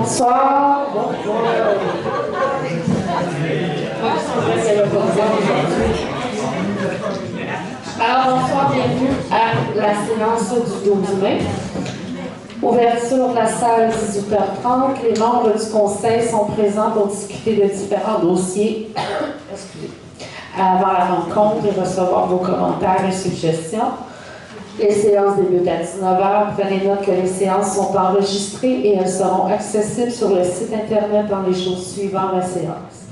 Bonsoir. Alors, bonsoir, bienvenue à la séance du 12 mai. Ouverture de la salle 18h30. Les membres du conseil sont présents pour discuter de différents dossiers avant la rencontre et recevoir vos commentaires et suggestions. Les séances débutent à 19h. Prenez note que les séances sont enregistrées et elles seront accessibles sur le site Internet dans les jours suivant la séance.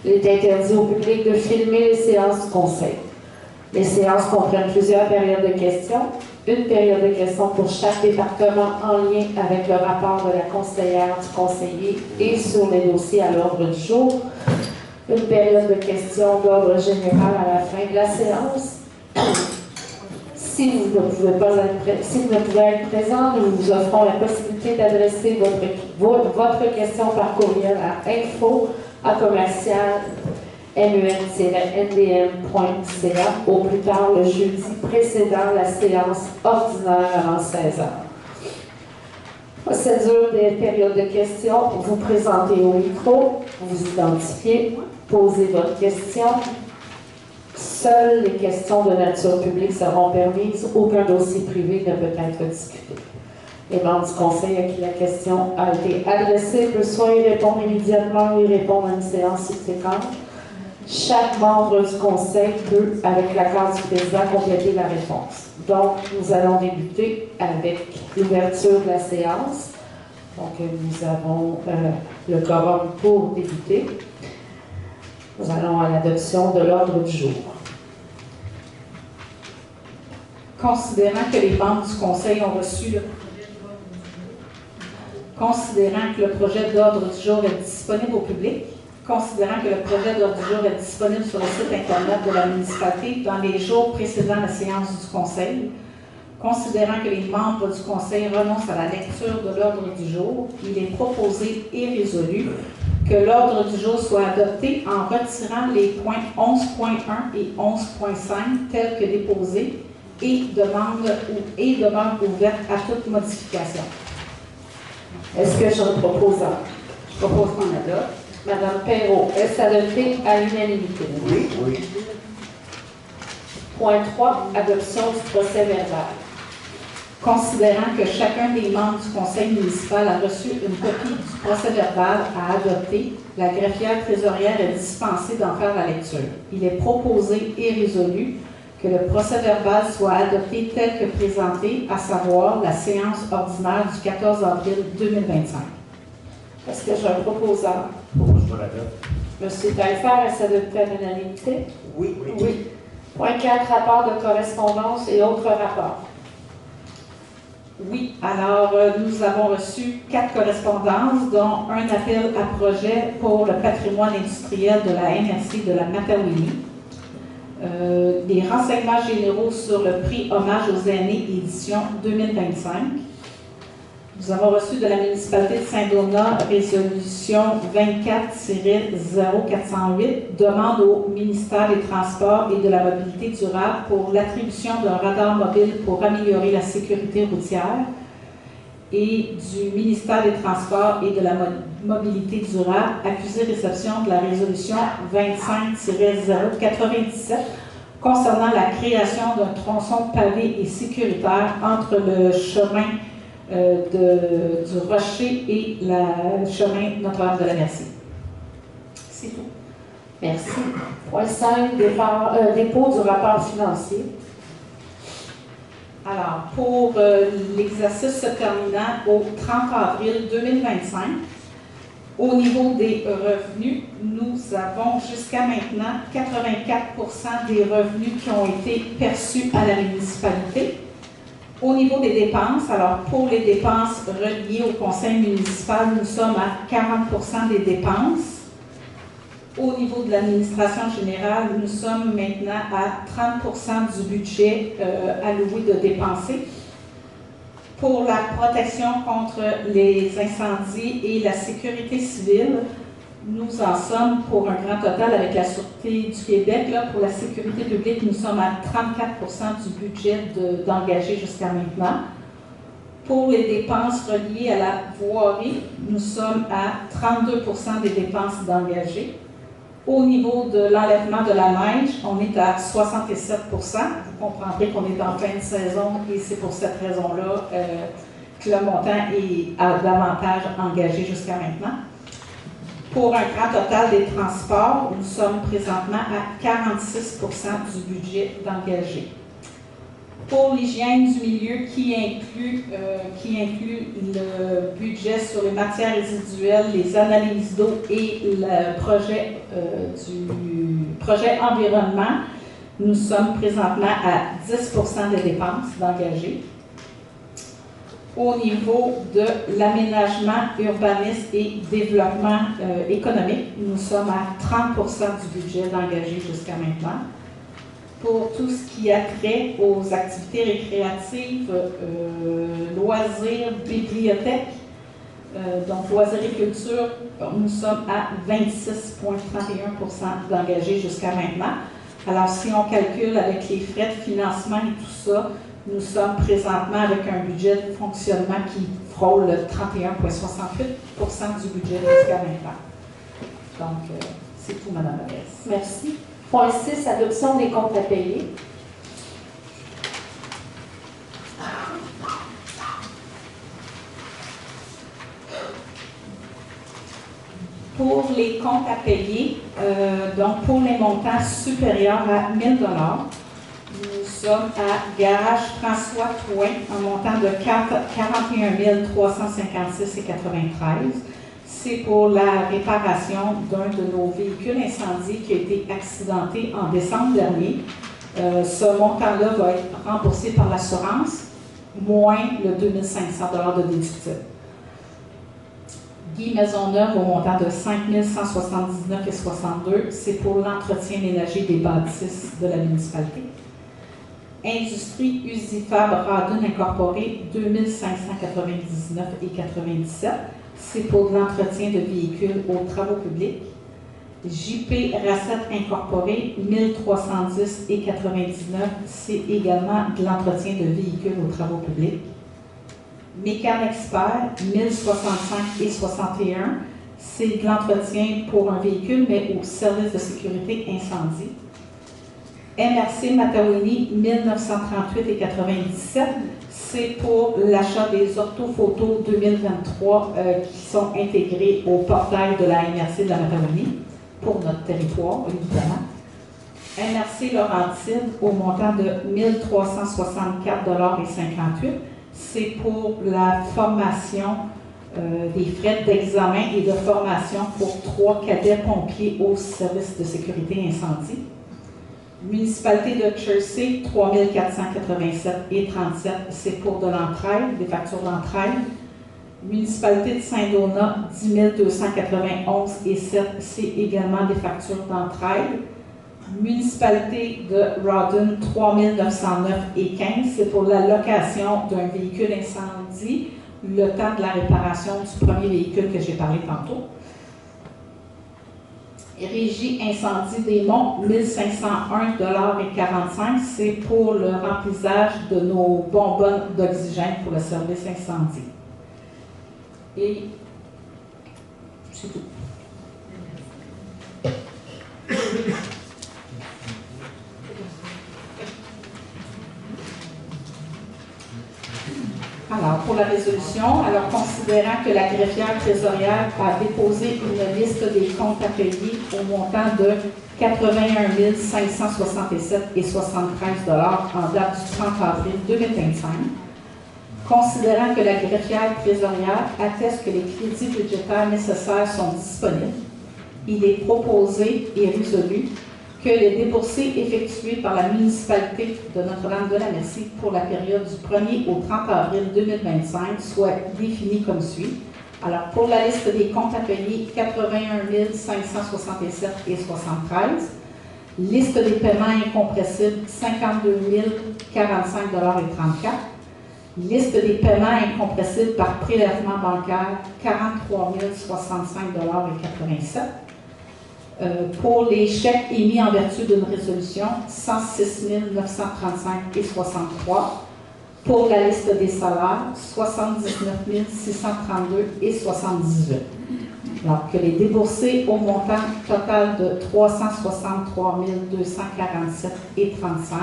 Il est interdit au public de filmer les séances du conseil. Les séances comprennent plusieurs périodes de questions. Une période de questions pour chaque département en lien avec le rapport de la conseillère, du conseiller et sur les dossiers à l'ordre du jour. Une période de questions d'ordre général à la fin de la séance. Si vous ne pouvez être présent, nous vous offrons la possibilité d'adresser votre question par courriel à info@mun-ndm.ca au plus tard le jeudi précédant la séance ordinaire avant 16h. Procédure des périodes de questions. Vous présentez au micro, vous identifiez, posez votre question. Seules les questions de nature publique seront permises. Aucun dossier privé ne peut être discuté. Les membres du conseil à qui la question a été adressée peuvent soit y répondre immédiatement ou y répondre à une séance subséquente. Chaque membre du conseil peut, avec l'accord du président, compléter la réponse. Donc, nous allons débuter avec l'ouverture de la séance. Donc, nous avons le quorum pour débuter. Nous allons à l'adoption de l'ordre du jour. Considérant que les membres du Conseil ont reçu considérant que le projet d'ordre du jour est disponible au public, considérant que le projet d'ordre du jour est disponible sur le site Internet de la municipalité dans les jours précédant la séance du Conseil, considérant que les membres du Conseil renoncent à la lecture de l'ordre du jour, il est proposé et résolu que l'ordre du jour soit adopté en retirant les points 11.1 et 11.5 tels que déposés et demeure ouverte à toute modification. Est-ce que je propose qu'on adopte? Madame Perrault, est-ce adopté à l'unanimité? Oui. Point 3, adoption du procès verbal. Considérant que chacun des membres du conseil municipal a reçu une copie du procès verbal à adopter, la greffière trésorière est dispensée d'en faire la lecture. Il est proposé et résolu que le procès verbal soit adopté tel que présenté, à savoir la séance ordinaire du 14 avril 2025. Est-ce que j'ai un proposeur? Je l'adopte. Monsieur Taillefer, est-ce adopté à l'unanimité? Oui. Point 4, rapport de correspondance et autres rapports. Oui, alors nous avons reçu 4 correspondances, dont un appel à projet pour le patrimoine industriel de la MRC de la Matawini. Des renseignements généraux sur le prix Hommage aux aînés édition 2025. Nous avons reçu de la municipalité de Saint-Donat résolution 24-0408, demande au ministère des Transports et de la Mobilité durable pour l'attribution d'un radar mobile pour améliorer la sécurité routière, et du ministère des Transports et de la Mobilité durable, accusé-réception de la résolution 25-097 concernant la création d'un tronçon pavé et sécuritaire entre le chemin du Rocher et le chemin Notre-Dame de la Merci. C'est tout. Merci. Point 5, dépôt du rapport financier. Alors, pour l'exercice se terminant au 30 avril 2025, au niveau des revenus, nous avons jusqu'à maintenant 84% des revenus qui ont été perçus à la municipalité. Au niveau des dépenses, alors pour les dépenses reliées au conseil municipal, nous sommes à 40% des dépenses. Au niveau de l'administration générale, nous sommes maintenant à 30% du budget alloué de dépenser. Pour la protection contre les incendies et la sécurité civile, nous en sommes pour un grand total avec la Sûreté du Québec. Là, pour la sécurité publique, nous sommes à 34% du budget d'engagé jusqu'à maintenant. Pour les dépenses reliées à la voirie, nous sommes à 32% des dépenses d'engagés. Au niveau de l'enlèvement de la neige, on est à 67%. Vous comprendrez qu'on est en fin de saison et c'est pour cette raison-là que le montant est davantage engagé jusqu'à maintenant. Pour un grand total des transports, nous sommes présentement à 46% du budget d'engagé. Pour l'hygiène du milieu qui inclut le budget sur les matières résiduelles, les analyses d'eau et le projet du projet environnement, nous sommes présentement à 10% des dépenses d'engagés. Au niveau de l'aménagement, urbanisme et développement économique, nous sommes à 30% du budget d'engagé jusqu'à maintenant. Pour tout ce qui a trait aux activités récréatives, loisirs, bibliothèques, donc loisirs et culture, nous sommes à 26,31% d'engagés jusqu'à maintenant. Alors, si on calcule avec les frais de financement et tout ça, nous sommes présentement avec un budget de fonctionnement qui frôle 31,68% du budget jusqu'à maintenant. Donc, c'est tout, Mme la mairesse. Merci. Point 6, adoption des comptes à payer. Pour les comptes à payer, donc pour les montants supérieurs à 1 000 $, nous sommes à Garage François Trouin, un montant de 41 356,93 $. C'est pour la réparation d'un de nos véhicules incendies qui a été accidenté en décembre dernier. Ce montant-là va être remboursé par l'assurance, moins le 2 500 $ de déductible. Guy Maisonneuve au montant de 5 179,62 $, c'est pour l'entretien ménager des bâtisses de la municipalité. Industrie Usifab Radon Incorporée, 2 599,97 $. C'est pour l'entretien de véhicules aux travaux publics. JP Racette Incorporée, 1310,99 $, c'est également de l'entretien de véhicules aux travaux publics. Mécan Expert, 1065,61 $, c'est de l'entretien pour un véhicule, mais au service de sécurité incendie. MRC Matawini, 1938,97 $, c'est pour l'achat des orthophotos 2023 qui sont intégrés au portail de la MRC de la Matawini pour notre territoire, évidemment. MRC Laurentide au montant de 1364,58 $, c'est pour la formation des frais d'examen et de formation pour 3 cadets pompiers au service de sécurité incendie. Municipalité de Jersey, 3 487,37 $, c'est pour de l'entraide, des factures d'entraide. Municipalité de Saint-Donat, 10 291,07 $, c'est également des factures d'entraide. Municipalité de Rawdon, 3 909,15 $, c'est pour la location d'un véhicule incendie, le temps de la réparation du premier véhicule que j'ai parlé tantôt. Régie Incendie des Monts, 1501,45 $, c'est pour le remplissage de nos bonbonnes d'oxygène pour le service incendie. Et c'est tout. Alors, pour la résolution, considérant que la greffière trésorière a déposé une liste des comptes à payer au montant de 81 567,73 $ en date du 30 avril 2025, considérant que la greffière trésorière atteste que les crédits budgétaires nécessaires sont disponibles, il est proposé et résolu que les déboursés effectués par la municipalité de Notre-Dame-de-la-Merci pour la période du 1er au 30 avril 2025 soient définis comme suit. Alors, pour la liste des comptes à payer, 81 567,73 $. Liste des paiements incompressibles, 52 045,34 $. Liste des paiements incompressibles par prélèvement bancaire, 43 065,87 $. Pour les chèques émis en vertu d'une résolution, 106 935,63 $. Pour la liste des salaires, 79 632 et 78. Donc, que les déboursés au montant total de 363 247 et 35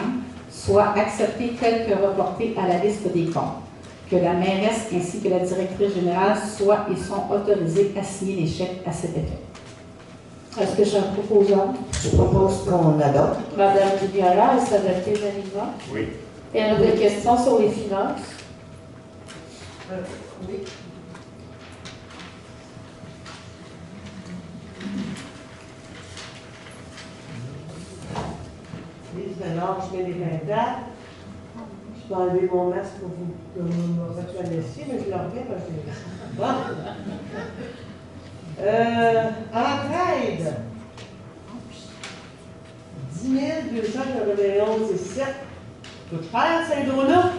soient acceptés tels que reportés à la liste des comptes. Que la mairesse ainsi que la directrice générale soient et sont autorisés à signer les chèques à cet effet. Est-ce que j'ai un proposeur? Je propose qu'on adopte. Madame Duviola, est-ce adopté unanimement? Oui. Il y a des questions sur les finances? Oui. Lise Ménard, je mets les 20 dates. Je vais enlever mon masque pour que vous me reconnaissiez, mais je le remets parce que entraide. 10 291 et 7. Faut faire Saint-Donat?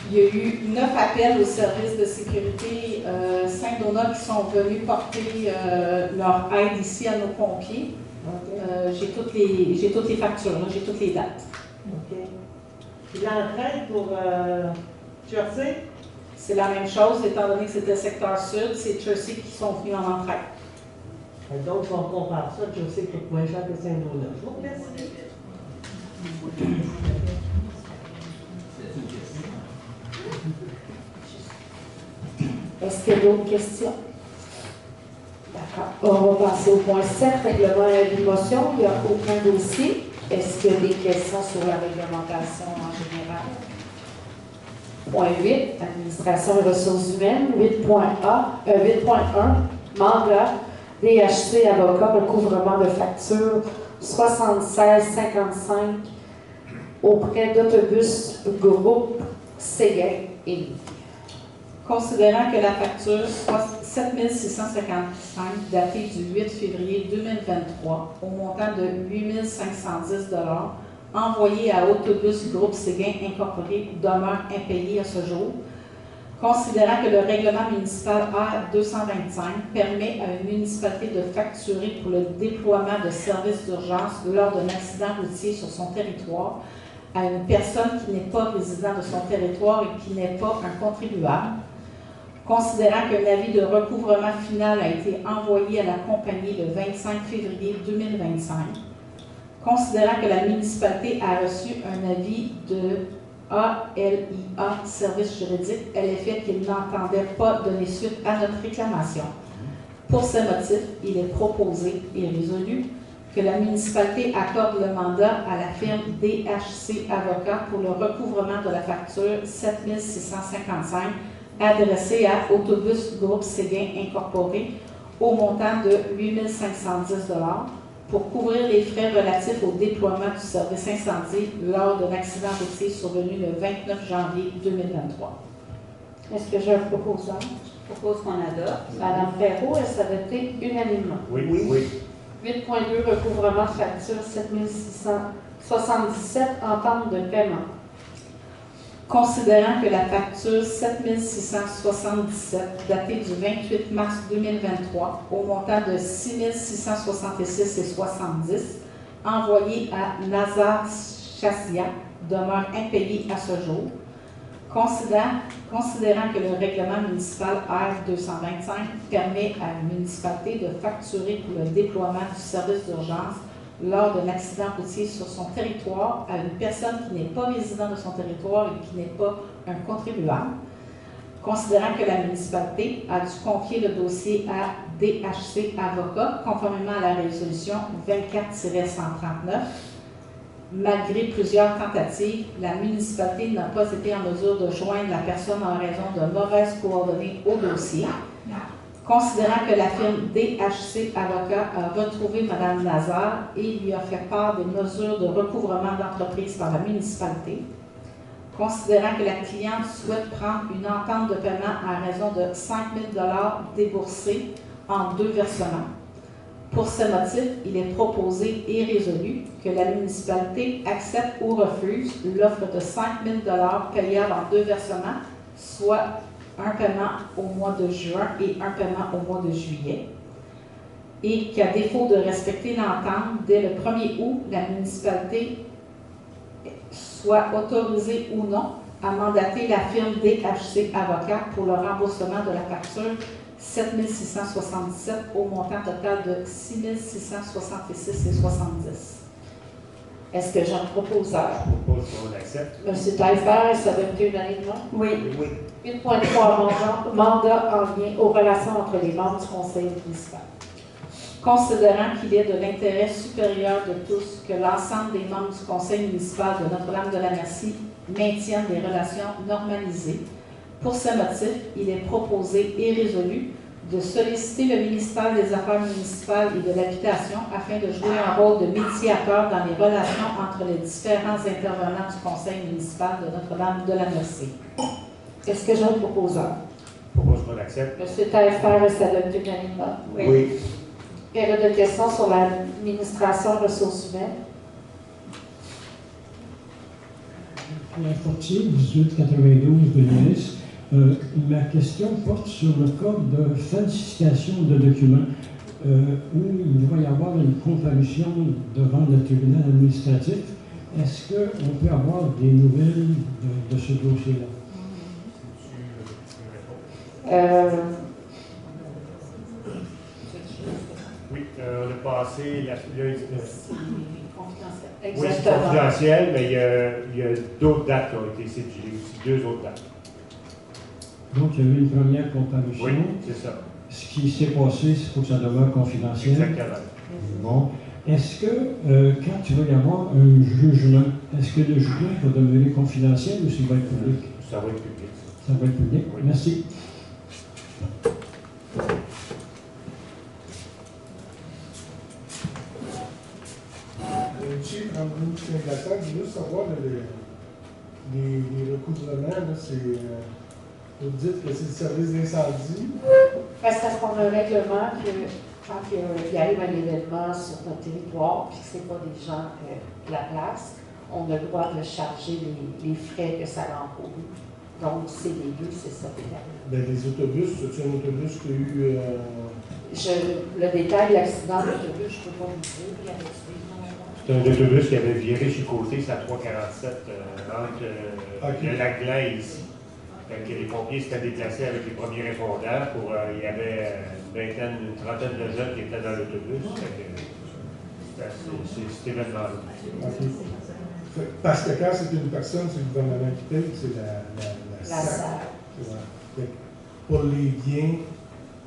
Il y a eu 9 appels au service de sécurité Saint-Donat qui sont venus porter leur aide ici à nos pompiers. OK. J'ai toutes les factures, là, j'ai toutes les dates. OK. Puis l'entraide pour Jersey? C'est la même chose, étant donné que c'était le secteur sud, c'est Jersey qui sont venus en entraide. Donc, on compare ça, Jersey coûte moins cher que Saint-Donat. Je vous remercie. Est-ce qu'il y a d'autres questions? D'accord. On va passer au point 7, règlement et l'émotion. Il n'y a aucun dossier. Est-ce qu'il y a des questions sur la réglementation en général? Point 8, administration et ressources humaines. 8.1, mandat, DHC, avocat, recouvrement de factures 76,55 auprès d'Autobus Groupe Séguin et Considérant que la facture 7655 datée du 8 février 2023 au montant de 8 510 envoyée à Autobus Groupe Séguin Incorporé demeure impayée à ce jour. Considérant que le règlement municipal A225 permet à une municipalité de facturer pour le déploiement de services d'urgence lors d'un accident routier sur son territoire à une personne qui n'est pas résident de son territoire et qui n'est pas un contribuable. Considérant qu'un avis de recouvrement final a été envoyé à la compagnie le 25 février 2025. Considérant que la municipalité a reçu un avis de ALIA, service juridique, à l'effet qu'il n'entendait pas donner suite à notre réclamation. Pour ces motifs, il est proposé et résolu que la municipalité accorde le mandat à la firme DHC Avocat pour le recouvrement de la facture 7655 adressée à Autobus Groupe Séguin Incorporé au montant de 8 510 pour couvrir les frais relatifs au déploiement du service incendie lors d'un accident routier survenu le 29 janvier 2023. Est-ce que j'ai un proposeur? Je propose qu'on adopte. Madame Perrault, est-ce adopté unanimement? Oui. Oui. 8.2, recouvrement de facture 7677, entente de paiement. Considérant que la facture 7677, datée du 28 mars 2023, au montant de 6666,70, envoyée à Nazar Chassia, demeure impayée à ce jour. Considérant que le règlement municipal R225 permet à une municipalité de facturer pour le déploiement du service d'urgence lors d'un accident routier sur son territoire à une personne qui n'est pas résident de son territoire et qui n'est pas un contribuable. Considérant que la municipalité a dû confier le dossier à DHC Avocat, conformément à la résolution 24-139, malgré plusieurs tentatives, la municipalité n'a pas été en mesure de joindre la personne en raison de mauvaises coordonnées au dossier. Considérant que la firme DHC Avocat a retrouvé Mme Nazar et lui a fait part des mesures de recouvrement d'entreprise par la municipalité. Considérant que la cliente souhaite prendre une entente de paiement à raison de 5 000 déboursés en 2 versements. Pour ce motif, il est proposé et résolu que la municipalité accepte ou refuse l'offre de 5 000 payable en 2 versements, soit un paiement au mois de juin et un paiement au mois de juillet. Et qu'à défaut de respecter l'entente, dès le 1er août, la municipalité soit autorisé ou non à mandater la firme DHC Avocat pour le remboursement de la facture 7 677 au montant total de 6 666,70. Est-ce que j'ai un proposeur? Je propose qu'on l'accepte. M. Taillefer, ça donne unanimement. Oui. Oui. 8.3, mandat en lien aux relations entre les membres du conseil municipal. Considérant qu'il est de l'intérêt supérieur de tous que l'ensemble des membres du conseil municipal de Notre-Dame-de-la-Merci maintiennent des relations normalisées, pour ce motif, il est proposé et résolu de solliciter le ministère des Affaires municipales et de l'Habitation afin de jouer un rôle de médiateur dans les relations entre les différents intervenants du conseil municipal de Notre-Dame-de-la-Merci. Est-ce que j'ai un proposeur? Je propose qu'on l'accepte. M. Taillefer, ça donne unanimement. Oui. Période de questions sur l'administration ressources humaines. La Fortier, 1892 de l'UNIS. Ma question porte sur le code de falsification de documents où il va y avoir une comparution devant le tribunal administratif. Est-ce qu'on peut avoir des nouvelles de ce dossier-là? Oui, on a passé Confidentiel. oui, c'est confidentiel, mais il y a d'autres dates qui ont été cédulées aussi, 2 autres dates. Donc, il y a eu une première comparution. Oui, c'est ça. Ce qui s'est passé, il faut que ça demeure confidentiel. Exactement. Bon. Est-ce que, quand il va y avoir un jugement, est-ce que le jugement va demeurer confidentiel ou s'il va être public? Ça va être public. Ça va être public? Oui. Merci. Chief, en vous je veux juste savoir les recouvrements, là, vous dites que c'est le service d'incendie. Parce qu'on a un règlement que quand il arrive un événement sur notre territoire, puis que ce n'est pas des gens de la place, on a le droit de charger les frais que ça encourt. Donc, c'est les deux, c'est ça qui arrive. Ben, les autobus, c'est un autobus qui a eu. Le détail de l'accident d'autobus, je ne peux pas vous dire. C'est un autobus qui avait viré sur le côté, c'est à 347 entre le lac Gland et ici. Donc, les pompiers s'étaient déplacés avec les premiers répondants. Il y avait une trentaine de jeunes qui étaient dans l'autobus. C'est cet événement-là. Okay. Parce que quand c'est une personne, c'est le gouvernement qui paye, c'est la SAC. Ouais. Pour les biens,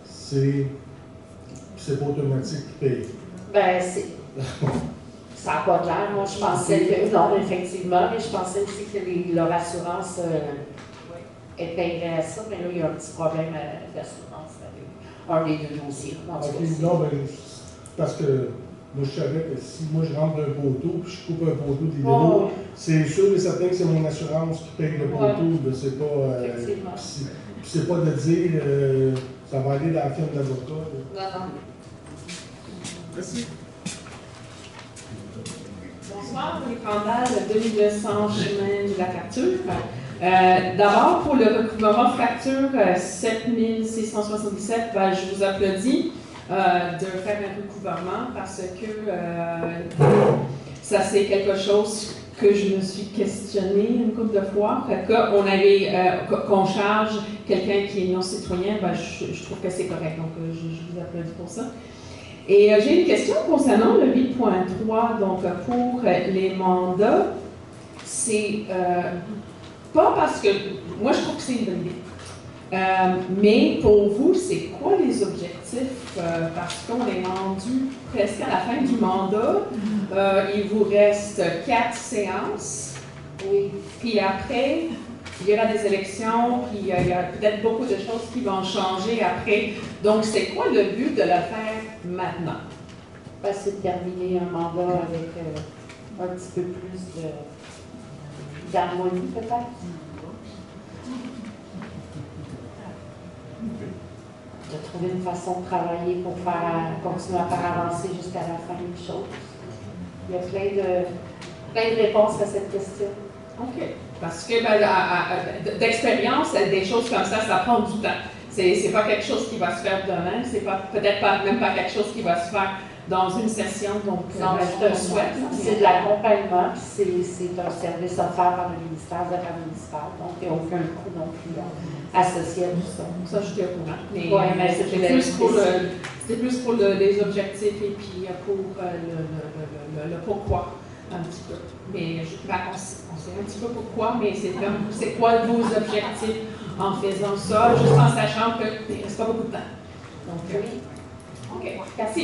c'est pas automatique qui paye. Ben, c'est. Ça n'a pas clair. Moi, je pensais que. Non, effectivement, mais je pensais aussi que leur assurance payerait à ça. Mais là, il y a un petit problème d'assurance avec un des deux dossiers. Okay. Non, ben, parce que moi, je savais que si moi je rentre d'un poteau puis je coupe un poteau d'hydro, c'est sûr et certain que c'est mon assurance qui paye le poteau. C'est pas. C'est pas de dire ça va aller dans la firme d'avocat. Non. Merci. Bonsoir, Monique Randal, 2200 chemin de la Capture. D'abord, pour le recouvrement facture 7677, je vous applaudis de faire un recouvrement parce que ça, c'est quelque chose que je me suis questionnée une couple de fois. Qu'on charge quelqu'un qui est non citoyen, je trouve que c'est correct. Donc, je vous applaudis pour ça. Et j'ai une question concernant le 8.3, donc pour les mandats. C'est pas parce que moi je trouve que c'est une bonne idée, mais pour vous, c'est quoi les objectifs? Parce qu'on est rendu presque à la fin du mandat, il vous reste 4 séances, oui. Puis après, il y aura des élections, puis il y a peut-être beaucoup de choses qui vont changer après. Donc, c'est quoi le but de le faire maintenant? C'est de terminer un mandat avec un petit peu plus d'harmonie, peut-être. De trouver une façon de travailler pour continuer à faire avancer jusqu'à la fin des choses. Il y a plein de réponses à cette question. OK. Parce que d'expérience, des choses comme ça prend du temps. C'est pas quelque chose qui va se faire demain, c'est peut-être même pas quelque chose qui va se faire dans une session, donc Non, mais je te le souhaite. c'est de l'accompagnement, puis c'est un service offert par le ministère de l'Affaires municipales, donc il n'y a aucun coût non plus associé à tout ça. Ça, je suis au courant. Mais, Ouais, mais c'était plus pour les objectifs et puis pour le pourquoi, un petit peu. Mais on sait un petit peu pourquoi, mais c'est quoi vos objectifs en faisant ça, juste en sachant qu'il ne reste pas beaucoup de temps. Donc, oui. OK. Merci.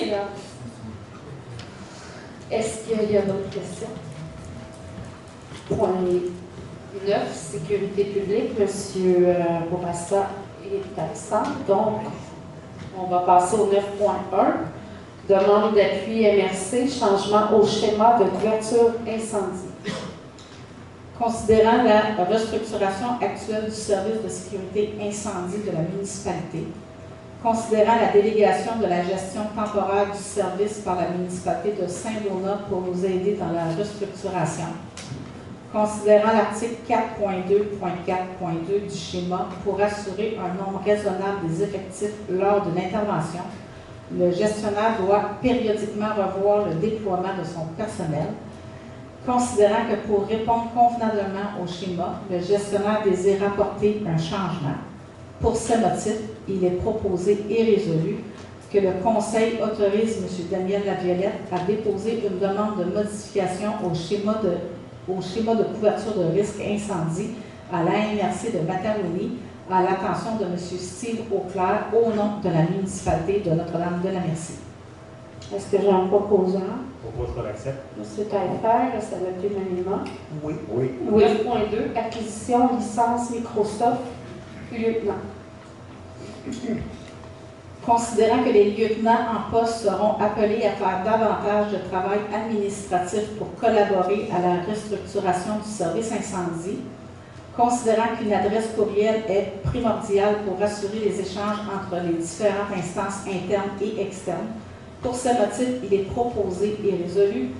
Est-ce qu'il y a d'autres questions? Point 9, sécurité publique. Monsieur Bourassa est absent. Donc, on va passer au 9.1. Demande d'appui MRC, changement au schéma de couverture incendie. Considérant la restructuration actuelle du service de sécurité incendie de la municipalité, considérant la délégation de la gestion temporaire du service par la municipalité de Saint-Donat pour nous aider dans la restructuration, considérant l'article 4.2.4.2 du schéma pour assurer un nombre raisonnable des effectifs lors de l'intervention, le gestionnaire doit périodiquement revoir le déploiement de son personnel. Considérant que pour répondre convenablement au schéma, le gestionnaire désire apporter un changement. Pour ce motif, il est proposé et résolu que le Conseil autorise M. Daniel Laviolette à déposer une demande de modification au schéma de couverture de risque incendie à l'AMRC de Matagouini à l'attention de M. Steve Auclair au nom de la municipalité de Notre-Dame-de-la-Merci. Est-ce que j'ai un proposant? Propose qu'on accepte. M. Taillefer, est-ce adopté unanimement? Oui. Oui. 9.2, acquisition, licence Microsoft, lieutenant. Considérant que les lieutenants en poste seront appelés à faire davantage de travail administratif pour collaborer à la restructuration du service incendie, considérant qu'une adresse courriel est primordiale pour assurer les échanges entre les différentes instances internes et externes, pour ce motif, il est proposé et résolu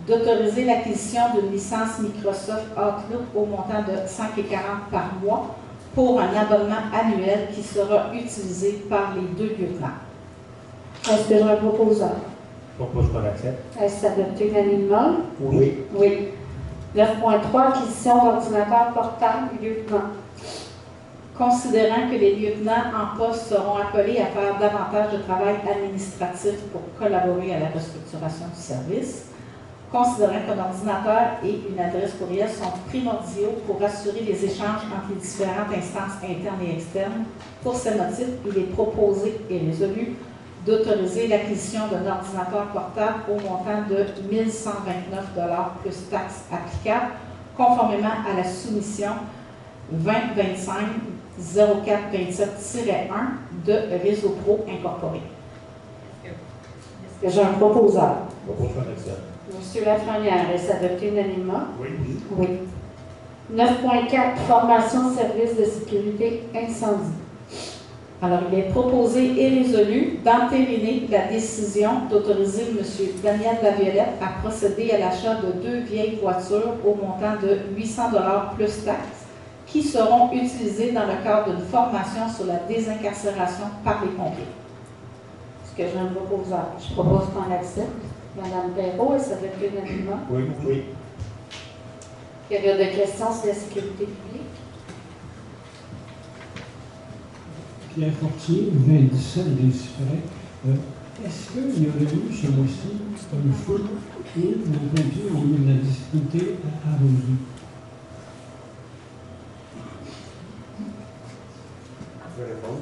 d'autoriser l'acquisition d'une licence Microsoft Outlook au montant de 5,40 par mois pour un abonnement annuel qui sera utilisé par les deux lieutenants. Est-ce que j'ai un proposant? Propose qu'on accepte. Est-ce adopté unanimement? Oui. Oui. 9.3, acquisition d'ordinateurs portables, lieutenant. Considérant que les lieutenants en poste seront appelés à faire davantage de travail administratif pour collaborer à la restructuration du service, considérant qu'un ordinateur et une adresse courriel sont primordiaux pour assurer les échanges entre les différentes instances internes et externes, pour ce motif, il est proposé et résolu d'autoriser l'acquisition d'un ordinateur portable au montant de 1 129 $ plus taxes applicables, conformément à la soumission 2025 0427-1 de Réseau Pro Incorporé. Est-ce que j'ai un proposant? Propose qu'on accepte. Monsieur Lafrenière, est-ce adopté unanimement? Oui. Oui. 9.4, formation service de sécurité incendie. Alors, il est proposé et résolu d'entériner la décision d'autoriser M. Daniel Laviolette à procéder à l'achat de 2 vieilles voitures au montant de 800 $ plus taxes qui seront utilisées dans le cadre d'une formation sur la désincarcération par les pompiers. Est-ce que j'ai un proposant? Je propose qu'on l'accepte. Madame Perrault, est-ce adopté unanimment? Oui. Oui. Période de questions sur la sécurité publique. Pierre Fortier, 27 des Cyprès. Est-ce qu'il y aurait eu ce mois-ci un feu où nos pompiers ont eu de la difficulté à arroser?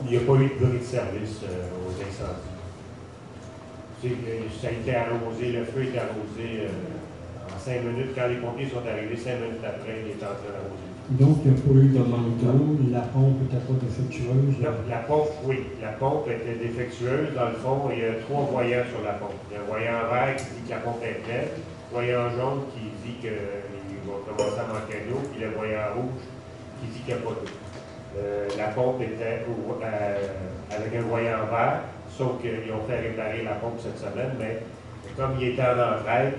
Il n'y a pas eu de bruit de service aux incendies. Ça a été arrosé, le feu est arrosé en 5 minutes. Quand les pompiers sont arrivés, 5 minutes après, il est en train d'arroser. Donc, il n'y a pas eu de manque d'eau, la pompe n'était pas défectueuse? La pompe, oui, la pompe était défectueuse. Dans le fond, il y a 3 voyants sur la pompe. Il y a un voyant vert qui dit que la pompe est pleine, le voyant jaune qui dit qu'il va commencer à manquer d'eau, puis le voyant rouge qui dit qu'il n'y a pas d'eau. La pompe était avec un voyant vert, sauf qu'ils ont fait réparer la pompe cette semaine, mais comme il était en entraide,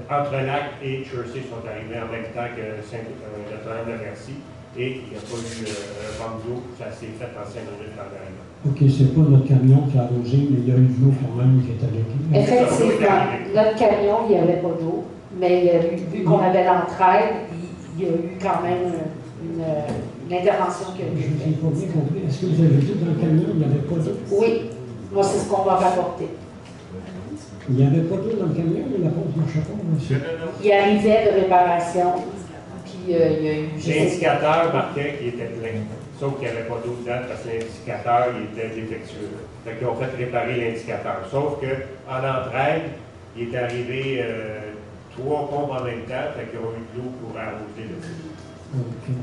Entre-Lac et Chersey sont arrivés en même temps que Notre-Dame-de-Merci. et il n'y a pas eu un manque d'eau, ça s'est fait en 5 minutes en arrière. OK, c'est pas notre camion qui a arrosé, mais il y a eu de l'eau quand même qui est avec lui. Effectivement, notre camion, il n'y avait pas d'eau, mais vu qu'on avait l'entraide, il y a eu quand même une intervention qui a eu. Je n'ai pas bien compris. Est-ce que vous avez dit dans le camion, il n'y avait pas d'eau? Oui, moi, c'est ce qu'on va rapporter. Il n'y avait pas d'eau dans le camion, mais la pompe ne marchait pas. Il arrivait de réparation, puis il y a eu... L'indicateur marquait qu'il était plein, sauf qu'il n'y avait pas d'eau dedans parce que l'indicateur il était défectueux. Fait qu'ils ont fait réparer l'indicateur. Sauf qu'en entraide, il est arrivé 3 pompes en même temps, fait qu'ils ont eu de l'eau pour arroser le dessus. Okay.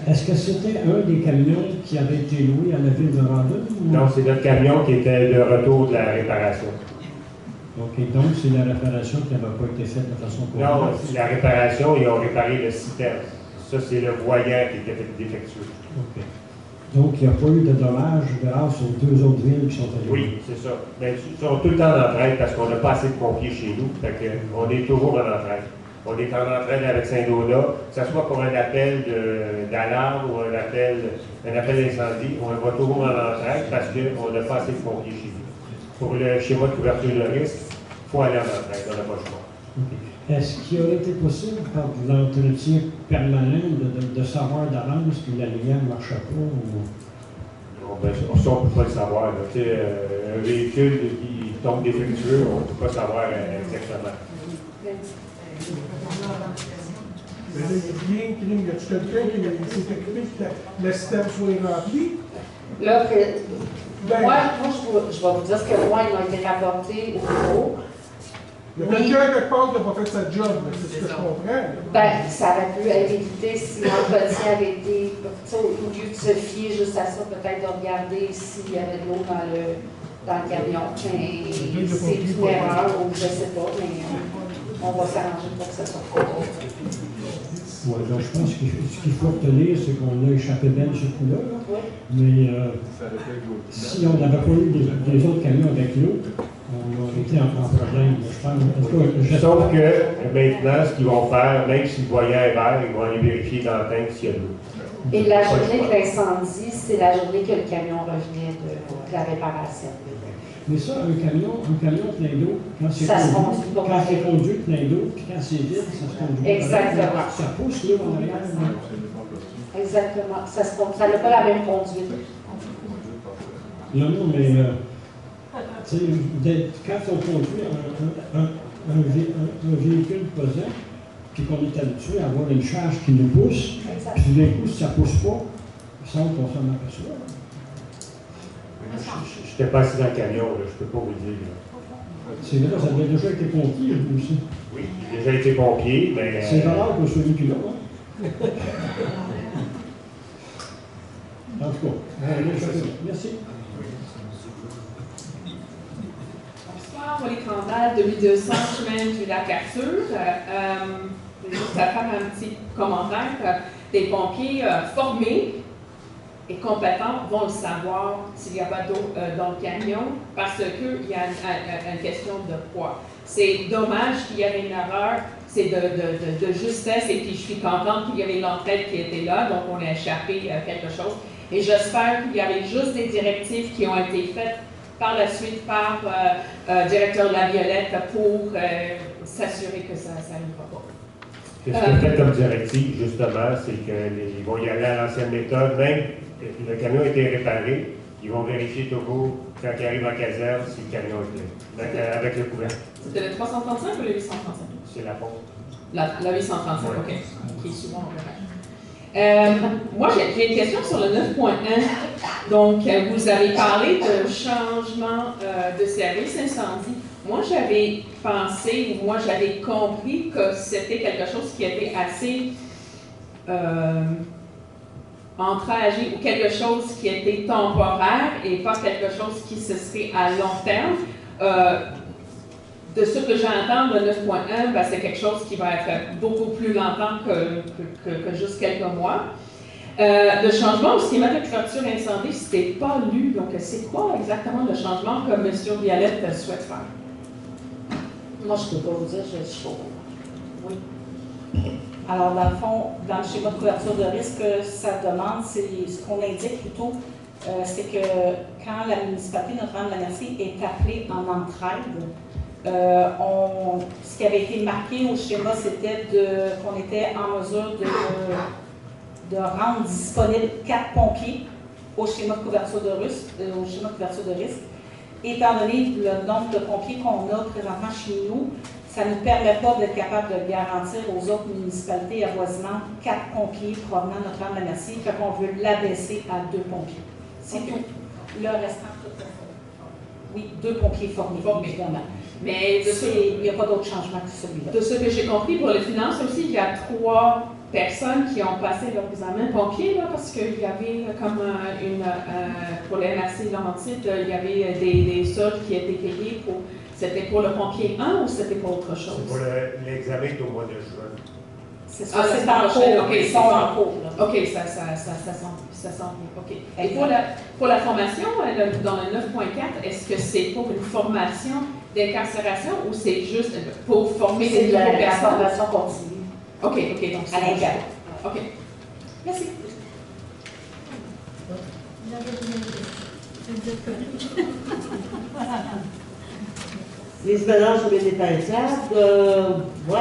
Est-ce que c'était un des camions qui avait été loué à la ville de Randon? Non, c'est notre camion qui était de retour de la réparation. OK, donc c'est la réparation qui n'avait pas été faite de façon correcte? Non, la réparation, ils ont réparé le citerne. Ça, c'est le voyant qui était défectueux. OK. Donc, il n'y a pas eu de dommages grâce aux 2 autres villes qui sont allées? Oui, c'est ça. Mais ils sont tout le temps en entraide parce qu'on n'a pas assez de pompiers chez nous. Fait qu'on est toujours en entraide. On est en entraide avec Saint-Donat, que ce soit pour un appel d'alarme ou un appel d'incendie, on va toujours en entraide parce qu'on n'a pas assez de pompiers chez nous. Pour le schéma de couverture de risque, il faut aller en entraide, on n'a pas le choix. Okay. Est-ce qu'il aurait été possible, par de l'entretien permanent, de savoir d'avance que la lumière ne marchait pas? Bon, ben, ça, on ne peut pas le savoir. Un véhicule qui tombe défectueux, on ne peut pas savoir exactement. Mais là, il y a quelqu'un qui s'est occupé que le système soit rempli? Là, moi, je vais vous dire ce que moi, il m'a été rapporté au bureau. Il y a quelqu'un quelque part qui n'a pas fait sa job, c'est ce que je comprends. Ben, ça aurait pu être évité si l'entretien avait été, au lieu de se fier juste à ça, peut-être de regarder s'il y avait de l'eau dans le camion. Mais c'est une erreur, ou je ne sais pas, mais on va s'arranger pour que ça soit fait. Oui, donc je pense que ce qu'il faut retenir, c'est qu'on a échappé belle ce coup-là. Oui. Mais si on n'avait pas eu des autres camions avec l'eau, on aurait été en problème, je pense. Sauf que maintenant, ce qu'ils vont faire, même si le voyant est vert, ils vont aller vérifier dans le tank s'il y a de l'eau. Et la journée de l'incendie, c'est la journée que le camion revenait de la réparation. Mais ça, un camion plein d'eau, quand c'est conduit plein d'eau, puis quand c'est vide, ça se conduit. Exactement. Ça pousse l'eau en arrière. Exactement. Ça n'a pas la même conduite. Non, mais quand on conduit un véhicule pesant, puis qu'on est habitué à avoir une charge qui nous pousse, puis d'un coup, si ça ne pousse pas, sans qu'on s'en aperçoit. Je n'étais pas assis dans le camion, là, je ne peux pas vous le dire. C'est vrai, ça avait déjà été pompier aussi. Oui, j'ai déjà été pompier, mais... C'est rare que ce soit plus là, hein? En tout cas, merci. Bonsoir, Molly Crandal, 2200 chemin du lac Arthur. Juste à faire un petit commentaire. Des pompiers formés et compétents vont le savoir s'il n'y a pas d'eau dans le camion parce qu'il y a une question de poids. C'est dommage qu'il y avait une erreur, c'est de justesse et puis je suis contente qu'il y avait l'entraide qui était là, donc on a échappé quelque chose. Et j'espère qu'il y avait juste des directives qui ont été faites par la suite par directeur Laviolette pour s'assurer que ça n'arrivera pas. Ce qui est fait comme directive, justement, c'est qu'ils vont y aller à l'ancienne méthode, même le camion a été réparé, ils vont vérifier toujours, quand ils arrivent en caserne, si le camion est plein, avec le couvercle. C'était le 335 ou le 835? C'est la pompe. La 835, ouais. OK. Qui est souvent en moi, j'ai une question sur le 9.1. Donc, vous avez parlé de changement de service incendie. Moi, j'avais pensé, ou moi, j'avais compris que c'était quelque chose qui était assez entragé, ou quelque chose qui était temporaire et pas quelque chose qui se serait à long terme. De ce que j'entends, le 9.1, ben, c'est quelque chose qui va être beaucoup plus longtemps que juste quelques mois. Le changement au schéma de couverture incendie, c'était pas lu. Donc, c'est quoi exactement le changement que M. Violette souhaite faire? Moi, je ne peux pas vous dire, je suis chaud. Oui. Alors, dans le fond, dans le schéma de couverture de risque, ça demande, c'est ce qu'on indique plutôt, c'est que quand la municipalité Notre-Dame-de-la-Merci est appelée en entraide, ce qui avait été marqué au schéma, c'était qu'on était en mesure de rendre disponibles 4 pompiers au schéma de couverture de risque. Étant donné le nombre de pompiers qu'on a présentement chez nous, ça ne nous permet pas d'être capable de garantir aux autres municipalités avoisinantes 4 pompiers provenant de Notre-Dame-de-la-Merci, fait qu'on veut l'abaisser à 2 pompiers. C'est tout. Le restant, tout à fait. Oui, 2 pompiers formés, évidemment. Mais il n'y a pas d'autre changement que celui-là. De ce que j'ai compris, pour les finances aussi, il y a 3 personnes qui ont passé leur examen pompier, là, parce qu'il y avait comme pour les MRC Laurentide, il y avait des soldes qui étaient payés pour. C'était pour le pompier 1 ou c'était pour autre chose? C'est pour l'examen est au mois de juin. C'est ça, c'est en cours. OK, ils sont en cours. OK, ça s'en vient. OK. Et pour la formation, dans le 9.4, est-ce que c'est pour une formation d'incarcération ou c'est juste pour former des nouvelles personnes? C'est la formation continue. OK, donc c'est à l'interne. OK. Merci. Les balances sur les épaissades, 9.1,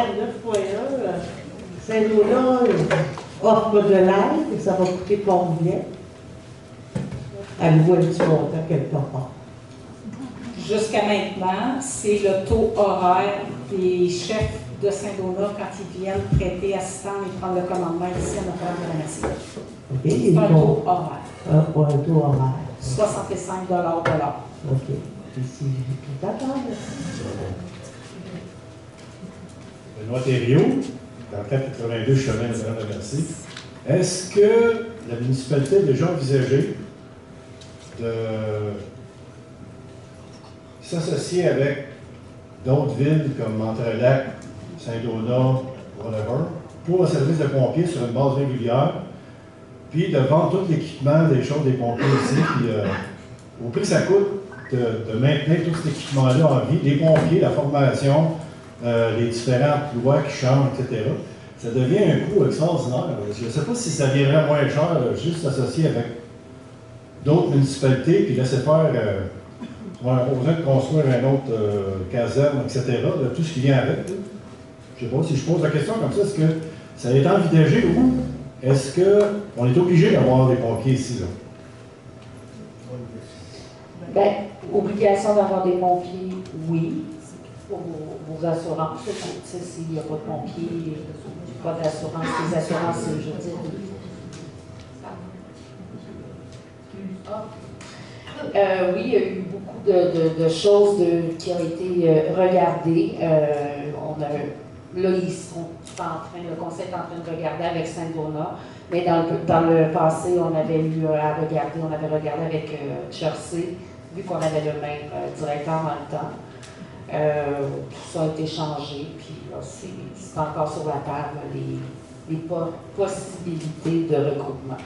Saint-Donat offre de l'aide, ça va coûter combien? Avez-vous un petit montant quelque part? Jusqu'à maintenant, c'est le taux horaire des chefs de Saint-Donat quand ils viennent prêter assistance et prendre le commandement ici à Notre-Dame-de-la-Merci. Okay, c'est un taux horaire. Un taux horaire. 65 de l'heure. OK. Ici, d'accord. Benoît Thériault, dans le 482 chemin de Notre-Dame-de-la-Merci. Est-ce que la municipalité a déjà envisagé de s'associer avec d'autres villes comme Montrelac, Saint-Donat, whatever, pour un service de pompiers sur une base régulière, puis de vendre tout l'équipement, des choses des pompiers ici, puis au prix que ça coûte de maintenir tout cet équipement-là en vie, les pompiers, la formation, les différentes lois qui changent, etc. Ça devient un coût extraordinaire. Je ne sais pas si ça viendrait moins cher, juste s'associer avec d'autres municipalités, puis laisser faire, on a besoin de construire un autre caserne, etc., de tout ce qui vient avec. Je ne sais pas si je pose la question comme ça, est-ce que ça a été envisagé ou est-ce qu'on est obligé d'avoir des pompiers ici, là? Bien, obligation d'avoir des pompiers, oui, pour vos assurances. S'il n'y a pas de pompiers, pas d'assurance, les assurances, je veux dire. Oui, il y a eu beaucoup de choses qui ont été regardées. Là, le conseil est en train de regarder avec Saint-Donat, mais dans le passé, on avait regardé avec Jersey, vu qu'on avait le même directeur dans le temps. Tout ça a été changé, puis là, c'est encore sur la table les possibilités de regroupement.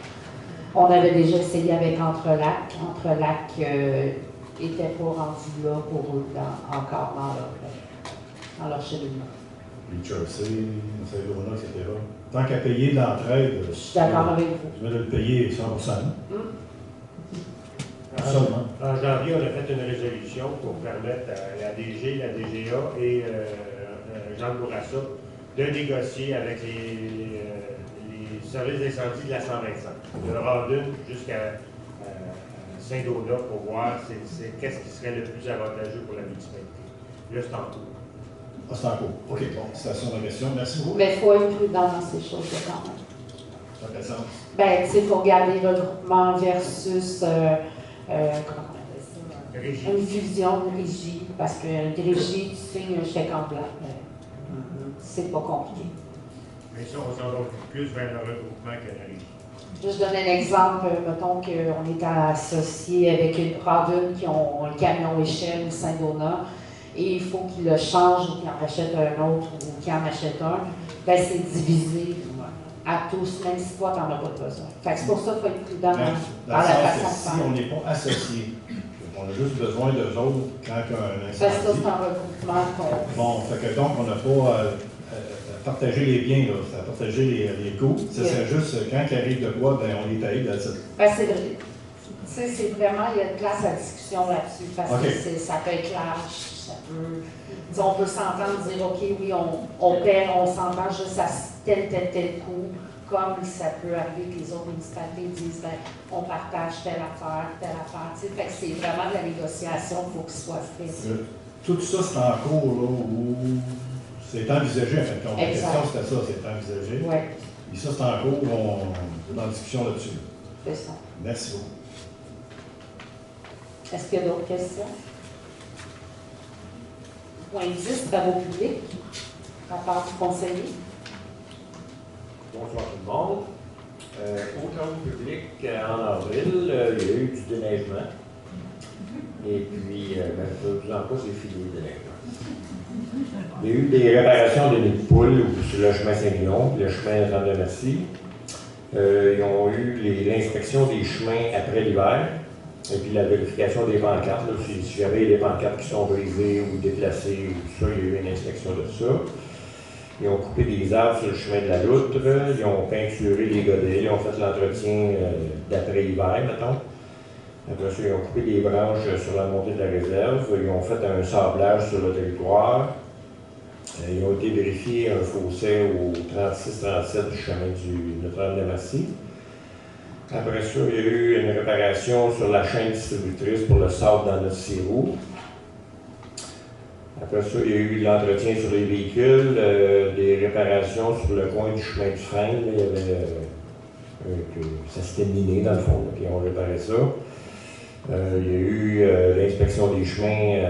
On avait déjà essayé avec Entrelac. Entrelac n'était pas rendu là pour eux encore dans leur cheminement. Les Jersey, Saint-Donat, etc. Tant qu'à payer l'entraide, je suis d'accord avec vous. Je vais le payer 100%. En janvier, on a fait une résolution pour permettre à la DG, la DGA et Jean Bourassa de négocier avec les services d'incendie de la 125. De rendre une jusqu'à Saint-Donat pour voir qu'est-ce qui serait le plus avantageux pour la municipalité. Là, c'est en cours. Ah, c'est en cours. OK, bon, c'est ça ma question. Merci beaucoup. Mais il faut être prudent dans ces choses-là quand même. Ça fait sens. Bien, tu sais, il faut regarder le regroupement versus, comment on appelle ça? Régie. Une fusion, une régie, parce qu'une régie, tu signes un chèque en blanc. C'est pas compliqué. Mais ça, on s'en va plus vers le regroupement que la régie. Juste donner un exemple, mettons qu'on est associé avec une Radun qui ont le camion échelle Saint-Donat, et il faut qu'ils le changent ou qu'ils en rachètent un autre ou qu'ils en achètent un, bien c'est divisé à tous, même si toi, tu n'en as pas besoin. Fait que c'est pour ça qu'il faut être prudent dans la façon de si faire. on n'est pas associé, on a juste besoin d'eux autres quand il y a un incendie. Ça, c'est un regroupement qu'on... Bon, fait que donc, on n'a pas partager les biens, là, c'est à partager les coûts. Ça serait juste, quand il arrive de quoi, ben, on les taille dans cette... C'est vrai. Tu sais, c'est vraiment, il y a de place à discussion là-dessus, parce que ça peut être large, ça peut... On peut s'entendre, dire, OK, oui, on paie, on s'entend juste à tel coup, comme ça peut arriver que les autres municipalités disent, ben, on partage telle affaire, tu sais. Fait que c'est vraiment de la négociation, il faut que ce soit fait. Tout ça, c'est en cours, là, où c'est envisagé, en fait. Donc, la question, c'était ça, c'est envisagé. Oui. Et ça, c'est en cours, on est en discussion là-dessus. C'est ça. Merci beaucoup. Est-ce qu'il y a d'autres questions? Point 10, travaux publics. Rapport du conseiller. Bonsoir tout le monde. Aux travaux publics, en avril, il y a eu du déneigement. Et puis, je ne vous en pas, c'est fini le déneigement. Il y a eu des réparations de nids de poules sur le chemin Saint-Guillaume, le chemin Rande-Merci. Ils ont eu l'inspection des chemins après l'hiver. Et puis la vérification des pancartes, si jamais il y a des pancartes qui sont brisées ou déplacées, ou tout ça, il y a eu une inspection de ça. Ils ont coupé des arbres sur le chemin de la Loutre, ils ont peinturé les godets, ils ont fait l'entretien d'après-hiver, mettons. Après ça, ils ont coupé des branches sur la montée de la réserve, ils ont fait un sablage sur le territoire. Ils ont été vérifier un fossé au 36-37 du chemin du Notre-Dame-de-Massy. Après ça, il y a eu une réparation sur la chaîne distributrice pour le sable dans notre sirop. Après ça, il y a eu de l'entretien sur les véhicules, des réparations sur le coin du chemin du frein. Il y avait, ça s'était miné dans le fond, puis ils ont réparé ça. Il y a eu l'inspection des chemins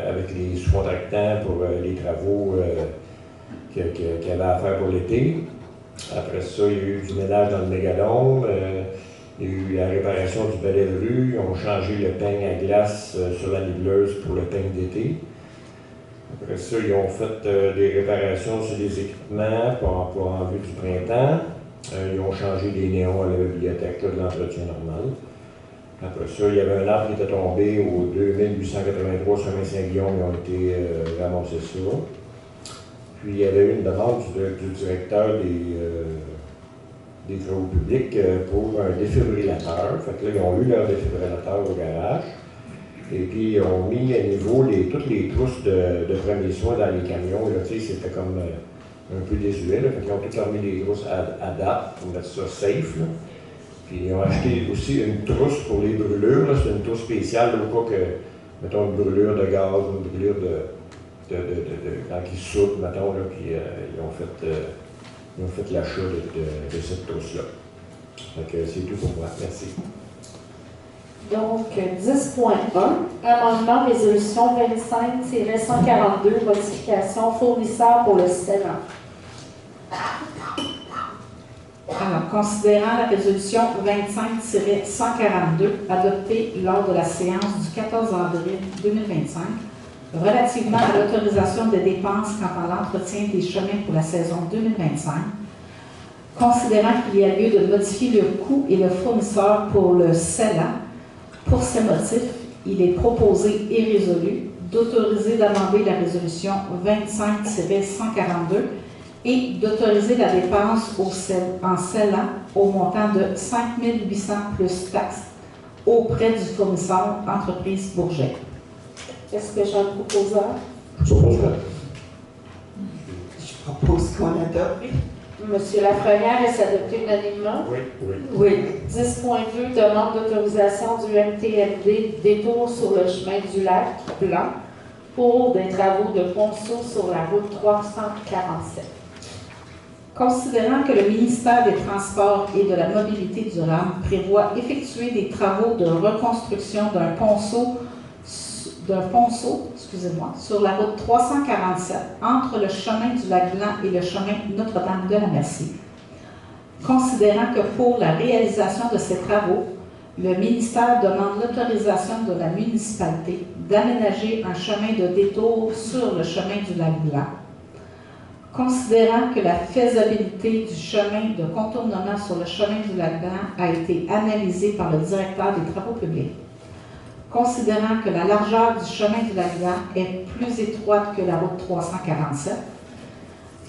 avec les sous-contractants pour les travaux qu'il y avait à faire pour l'été. Après ça, il y a eu du ménage dans le mégalome. Il y a eu la réparation du balai de rue. Ils ont changé le peigne à glace sur la nibleuse pour le peigne d'été. Après ça, ils ont fait des réparations sur les équipements pour en vue du printemps. Ils ont changé les néons à la bibliothèque, de l'entretien normal. Après ça, il y avait un arbre qui était tombé au 2883 chemin Saint-Guillaume. Ils ont été ramasser ça. Puis il y avait eu une demande du directeur des travaux publics pour un défibrillateur. Fait que là, ils ont eu leur défibrillateur au garage. Et puis, ils ont mis à niveau toutes les trousses de premiers soins dans les camions. Là, c'était comme un peu désuet. Là. Fait qu'ils ont tout remis les trousses à date pour mettre ça safe. Là. Puis, ils ont acheté aussi une trousse pour les brûlures. C'est une trousse spéciale, là, au cas que, mettons, une brûlure de gaz, une brûlure quand ils sautent, mettons, là, puis ils ont fait l'achat de cette trousse-là. Donc, c'est tout pour moi. Merci. Donc, 10.1, amendement résolution 25-142, modification fournisseur pour le Sénat. Alors, considérant la résolution 25-142 adoptée lors de la séance du 14 avril 2025, relativement à l'autorisation des dépenses quant à l'entretien des chemins pour la saison 2025, considérant qu'il y a lieu de modifier le coût et le fournisseur pour le CELA, pour ces motifs, il est proposé et résolu d'autoriser d'amender la résolution 25-142 et d'autoriser la dépense en CELA au montant de 5 800 plus taxes auprès du fournisseur entreprise Bourget. Est-ce que j'ai un proposeur? Je propose qu'on adopte. Monsieur Lafrenière, est-ce adopté unanimement? Oui. 10.2, demande d'autorisation du MTMD détour sur le chemin du lac Blanc pour des travaux de ponceau sur la route 347. Considérant que le ministère des Transports et de la Mobilité durable prévoit effectuer des travaux de reconstruction d'un ponceau sur la route 347 entre le chemin du Lac-Blanc et le chemin Notre-Dame-de-la-Merci. Considérant que pour la réalisation de ces travaux, le ministère demande l'autorisation de la municipalité d'aménager un chemin de détour sur le chemin du Lac-Blanc. Considérant que la faisabilité du chemin de contournement sur le chemin du Lac-Blanc a été analysée par le directeur des travaux publics. Considérant que la largeur du chemin du Lac-Blanc est plus étroite que la route 347,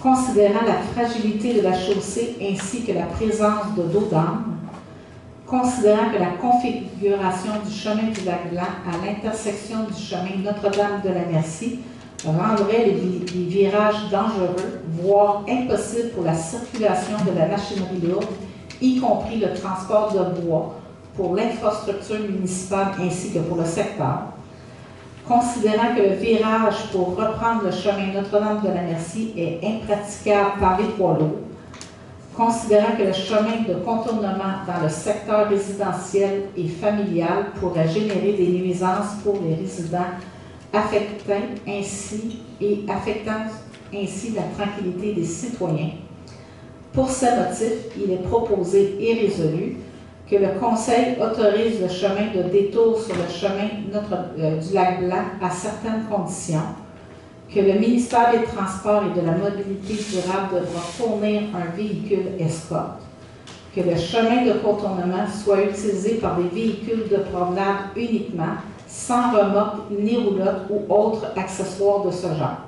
considérant la fragilité de la chaussée ainsi que la présence de dos d'âne, considérant que la configuration du chemin du Lac-Blanc à l'intersection du chemin Notre-Dame-de-la-Merci rendrait les virages dangereux, voire impossibles pour la circulation de la machinerie lourde, y compris le transport de bois, pour l'infrastructure municipale ainsi que pour le secteur, considérant que le virage pour reprendre le chemin Notre-Dame-de-la-Merci est impraticable par les poids lourds, considérant que le chemin de contournement dans le secteur résidentiel et familial pourrait générer des nuisances pour les résidents affectant ainsi la tranquillité des citoyens. Pour ces motifs, il est proposé et résolu que le Conseil autorise le chemin de détour sur le chemin du Lac-Blanc à certaines conditions, que le ministère des Transports et de la Mobilité durable devra fournir un véhicule escorte, que le chemin de contournement soit utilisé par des véhicules de promenade uniquement, sans remorque ni roulotte ou autres accessoires de ce genre,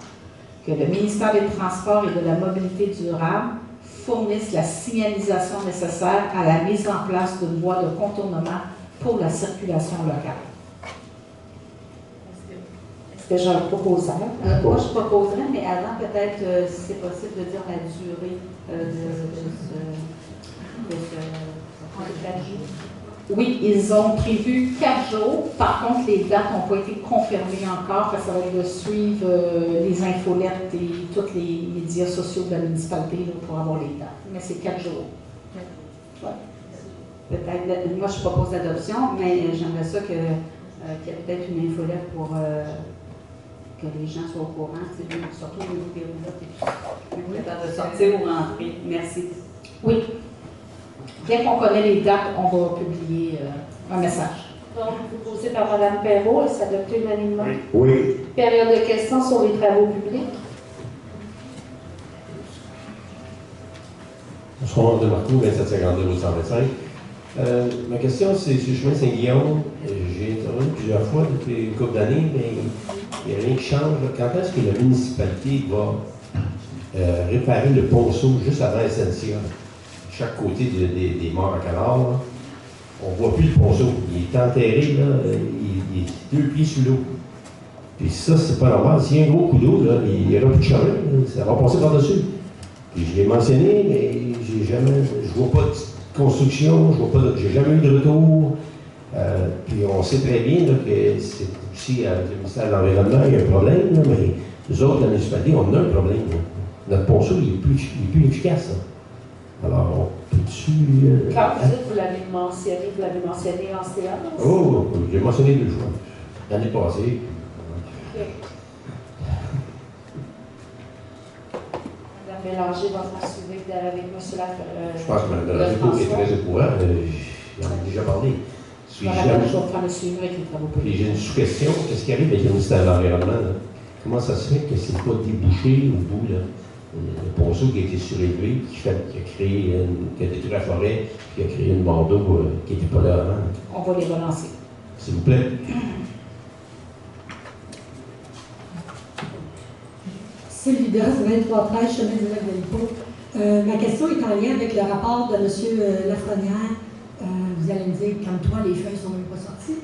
que le ministère des Transports et de la Mobilité durable fournisse la signalisation nécessaire à la mise en place d'une voie de contournement pour la circulation locale. Est-ce que j'ai un proposeur? Moi, je proposerais, mais avant, peut-être, si c'est possible, de dire la durée de ce 4 jours. Oui, ils ont prévu 4 jours. Par contre, les dates n'ont pas été confirmées encore, parce que ça va être de suivre les infolettes et tous les médias sociaux de la municipalité là, pour avoir les dates. Mais c'est 4 jours. Ouais. Peut-être, moi, je propose l'adoption, mais j'aimerais ça qu'il y ait peut-être une infolette pour que les gens soient au courant, surtout au niveau des roulottes et tout ça. Peut-être de sortir ou rentrer. Merci. Oui. Dès qu'on connaît les dates, on va publier un message. Donc, proposé par Mme Perrault, et s'adopter unanimement. Oui. Période de questions sur les travaux publics. Bonsoir, de Marcoux, 2752 au 125. Ma question, c'est sur le chemin Saint-Guillaume. J'ai intervenu plusieurs fois depuis une couple d'années, mais il n'y a rien qui change. Quand est-ce que la municipalité va réparer le ponceau juste avant SNCA? Chaque côté des morts à canard, là, on ne voit plus le ponceau. Il est enterré, là, il est 2 pieds sous l'eau. Puis ça, c'est pas normal. S'il y a un gros coup d'eau, il n'y aura plus de chemin. Ça va passer par-dessus. Puis je l'ai mentionné, mais je vois pas de construction, j'ai jamais eu de retour. Puis on sait très bien là, que c'est aussi avec le ministère de l'Environnement, il y a un problème, là, mais nous autres, la municipalité, on a un problème. Là. Notre ponceau, il est plus efficace. Là. Alors, on peut-tu... Quand vous l'avez mentionné en séance? Oh, j'ai mentionné 2 fois. L'année passée. Okay. Mme Bélanger va faire suivre avec M. Je pense que Mme Bélanger est très au courant. J'en ai déjà parlé. Je me rappelle, je vais faire le suivi avec les travaux publics. J'ai une sous-question. Qu'est-ce qui arrive avec le ministère de l'Environnement? Comment ça se fait que c'est pas débouché au bout, là? Le ponceau qui a été surélevé, qui a détruit la forêt, qui a créé une bande d'eau qui n'était pas là avant. On va les relancer. S'il vous plaît. Sylvie Doss, 2313, chemin du Lac-de-Lipo. Ma question est en lien avec le rapport de M. Lafrenière. Vous allez me dire, comme toi, les feuilles ne sont même pas sorties.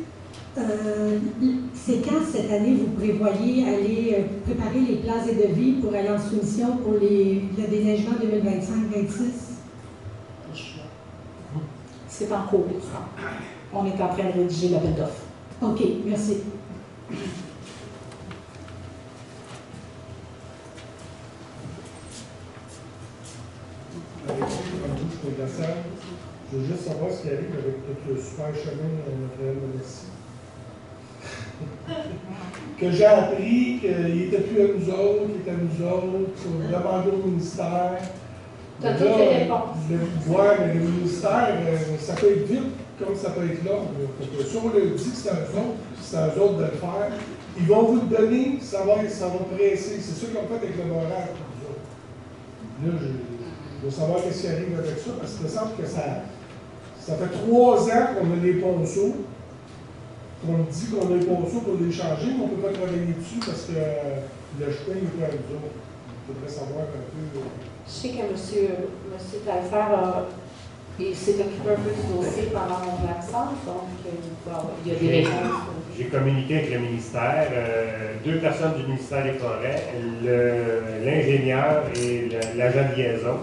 C'est quand cette année vous prévoyez aller préparer les plans et devis pour aller en soumission pour le déneigement 2025-26? C'est en cours. On est en train de rédiger l'appel d'offres. OK, merci. Je veux juste savoir ce qui arrive avec le super chemin Notre-Dame-de-la-Merci. Que j'ai appris qu'il n'était plus à nous autres, qu'il était à nous autres, qu'on demandait au ministère. Tu as toutes les réponses. Oui, mais le ministère, ça peut être vite, comme ça peut être long. Si on le dit que c'est à eux autres de le faire, ils vont vous le donner, ça va presser. C'est ça qu'ils ont fait avec le moral. Là, je veux savoir qu'est-ce qui arrive avec ça, parce que ça semble que ça fait 3 ans qu'on a les ponceaux. On dit qu'on a les ponceaux pour les changer, mais on ne peut pas travailler dessus parce que le chemin n'est pas à nous autres. voudrais savoir un peu. Je sais que M. Taillefer il s'est occupé un peu du dossier pendant mon absence, donc il y a des réponses. J'ai communiqué avec le ministère, 2 personnes du ministère des Forêts, l'ingénieur et l'agent de liaison.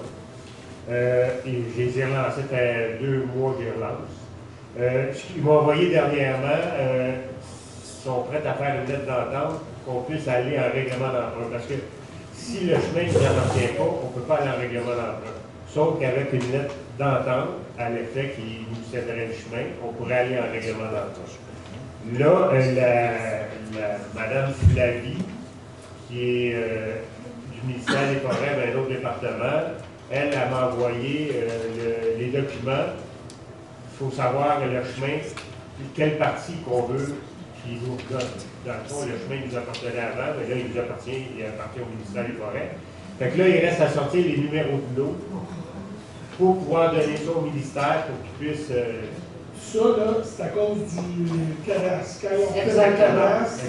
Et je les ai relancés, ça fait 2 mois que je les relance. Ils m'ont envoyé dernièrement, ils sont prêts à faire une lettre d'entente pour qu'on puisse aller en règlement d'emprunt. Parce que si le chemin ne nous appartient pas, on ne peut pas aller en règlement d'emprunt. Sauf qu'avec une lettre d'entente, à l'effet qui nous céderait le chemin, on pourrait aller en règlement d'emprunt. Là, Mme Flavie, qui est du ministère des Forêts d'un autre département, elle m'a envoyé les documents. Il faut savoir le chemin, quelle partie qu'on veut qu'il nous donne. Dans le fond, le chemin nous appartenait avant, mais là, il appartient au ministère des Forêts. Fait que là, il reste à sortir les numéros de l'eau pour pouvoir donner ça au ministère pour qu'ils puissent. Ça, là, c'est à cause du cadastre. Quand on fait le Exactement. cadastre,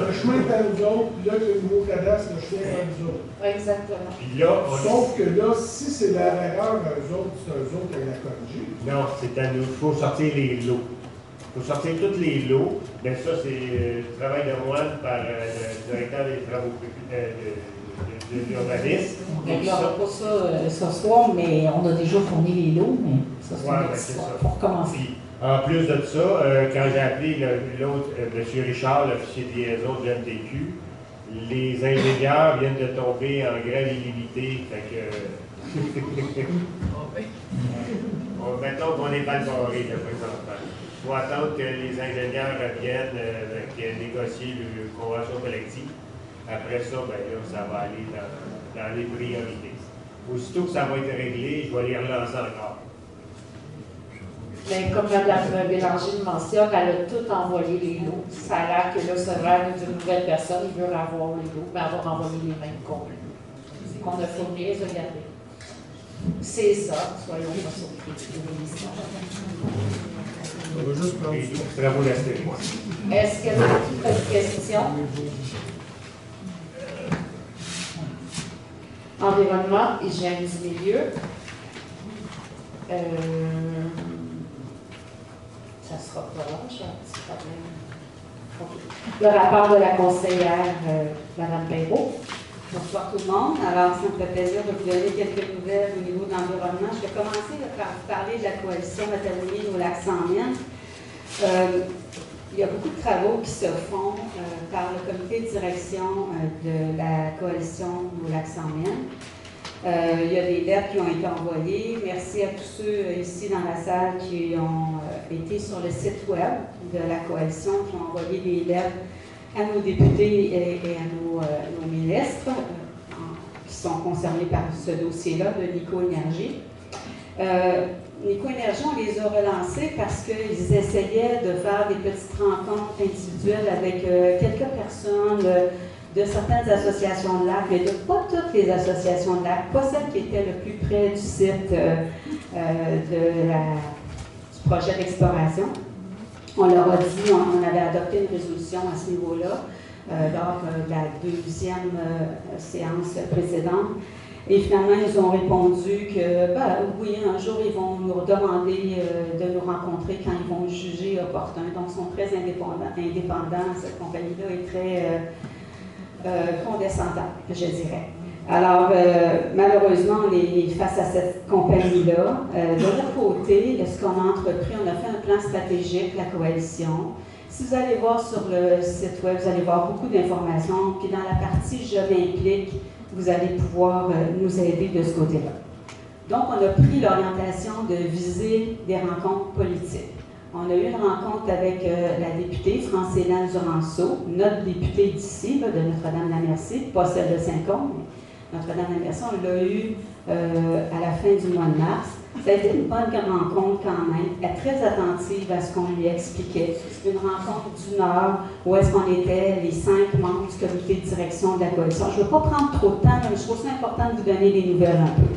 le chemin est à nous autres, puis là, le nouveau cadastre, le chemin est à nous autres. Exactement. Puis là, Sauf que là, si c'est l'erreur d'eux autres, c'est eux autres qui la corrigé. Non, c'est à nous. Il faut sortir les lots. Il faut sortir tous les lots. Mais ça, c'est le travail de moine par le directeur des travaux de l'urbanisme. On n'aura pas ça ce soir, mais on a déjà fourni les lots, mais ça, c'est une autre histoire. Pour recommencer. Puis, en plus de ça, quand j'ai appelé l'autre, M. Richard, l'officier de liaison de l'MTQ, les ingénieurs viennent de tomber en grève illimitée. Fait que. Mettons qu'on est mal barré, là, présentement. Il faut attendre que les ingénieurs reviennent, négocier une convention collective. Après ça, ben là, ça va aller dans les priorités. Aussitôt que ça va être réglé, je vais les relancer encore. Mais comme Mme Bélanger le mentionne, elle a tout envoyé les lots. Ça a l'air que là, c'est vrai d'une nouvelle personne, il veut avoir les lots, mais elle va envoyer les mêmes complets. Qu'on a fourni, les a gardés. C'est ça, soyons pas surpris du ministère. On va juste prendre les travaux d'astérisque. Est-ce qu'il y a d'autres questions? Environnement, hygiène du milieu. Ça sera pas là, j'ai un petit problème. Okay. Le rapport de la conseillère, Mme Perrault. Bonsoir tout le monde. Alors, ça me fait plaisir de vous donner quelques nouvelles au niveau de l'environnement. Je vais commencer par vous parler de la coalition Maternité au lac Sans-Mine. Il y a beaucoup de travaux qui se font par le comité de direction de la coalition au lac Sans-Mine. Il y a des lettres qui ont été envoyées. Merci à tous ceux ici dans la salle qui ont été sur le site web de la coalition, qui ont envoyé des lettres à nos députés et à nos ministres qui sont concernés par ce dossier-là de Nico Énergie. Nico Énergie, on les a relancés parce qu'ils essayaient de faire des petites rencontres individuelles avec quelques personnes de certaines associations de lac, mais de pas toutes les associations de lac, pas celles qui étaient le plus près du site du projet d'exploration. On leur a dit, on avait adopté une résolution à ce niveau-là lors de la deuxième séance précédente. Et finalement, ils ont répondu que, oui, un jour, ils vont nous demander de nous rencontrer quand ils vont juger opportun. Donc, ils sont très indépendants. Cette compagnie-là est très condescendante, je dirais. Alors, malheureusement, on est face à cette compagnie-là. De notre côté, ce qu'on a entrepris, on a fait un plan stratégique, la coalition. Si vous allez voir sur le site web, vous allez voir beaucoup d'informations. Puis dans la partie « Je m'implique », vous allez pouvoir nous aider de ce côté-là. Donc, on a pris l'orientation de viser des rencontres politiques. On a eu une rencontre avec la députée France-Hélène Duranceau, notre députée d'ici, de Notre-Dame-la-Merci, pas celle de Saint-Côme, mais Notre-Dame-la-Merci, on l'a eu à la fin du mois de mars. Ça a été une bonne rencontre quand même. Elle est très attentive à ce qu'on lui expliquait. Une rencontre d'1 heure où est-ce qu'on était les 5 membres du comité de direction de la coalition. Je ne veux pas prendre trop de temps, mais je trouve ça important de vous donner des nouvelles un peu.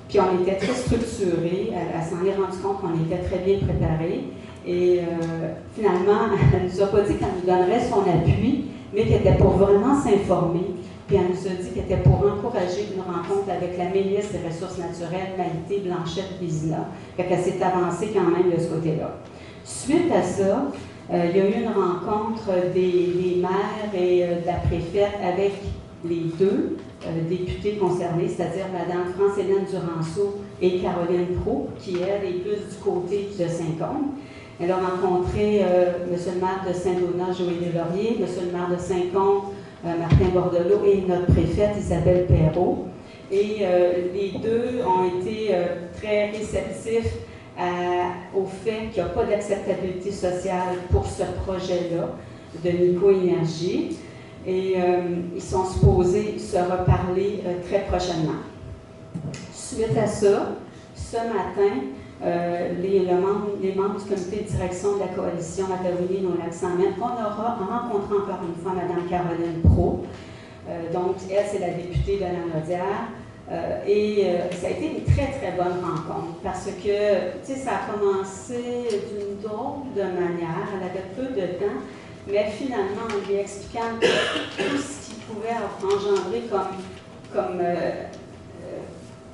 Puis on était très structurés. Elle s'en est rendue compte qu'on était très bien préparés. Et finalement, elle ne nous a pas dit qu'elle nous donnerait son appui, mais qu'elle était pour vraiment s'informer puis elle nous a dit qu'elle était pour encourager une rencontre avec la ministre des Ressources naturelles, Maïté Blanchette-Vézina. Fait qu'elle s'est avancée quand même de ce côté-là. Suite à ça, il y a eu une rencontre des maires et de la préfète avec les deux députés concernés, c'est-à-dire Mme France-Hélène Duranceau et Caroline Proulx, qui, elle, est plus du côté de Saint-Côme. Elle a rencontré M. le maire de Saint-Donat, Joël Deslauriers, M. le maire de Saint-Côme, Martin Bordelot, et notre préfète Isabelle Perrault. Et les deux ont été très réceptifs au fait qu'il n'y a pas d'acceptabilité sociale pour ce projet-là de Nico Énergie. Et ils sont supposés se reparler très prochainement. Suite à ça, ce matin, les membres du comité de direction de la coalition Matawini-Lac-Saint-Mel, on aura rencontré encore une fois Mme Caroline Proulx. Donc, elle, c'est la députée de la Naudière. Et ça a été une très, très bonne rencontre parce que, tu sais, ça a commencé d'une drôle de manière. Elle avait peu de temps, mais finalement, en lui expliquant tout ce qu'il pouvait engendrer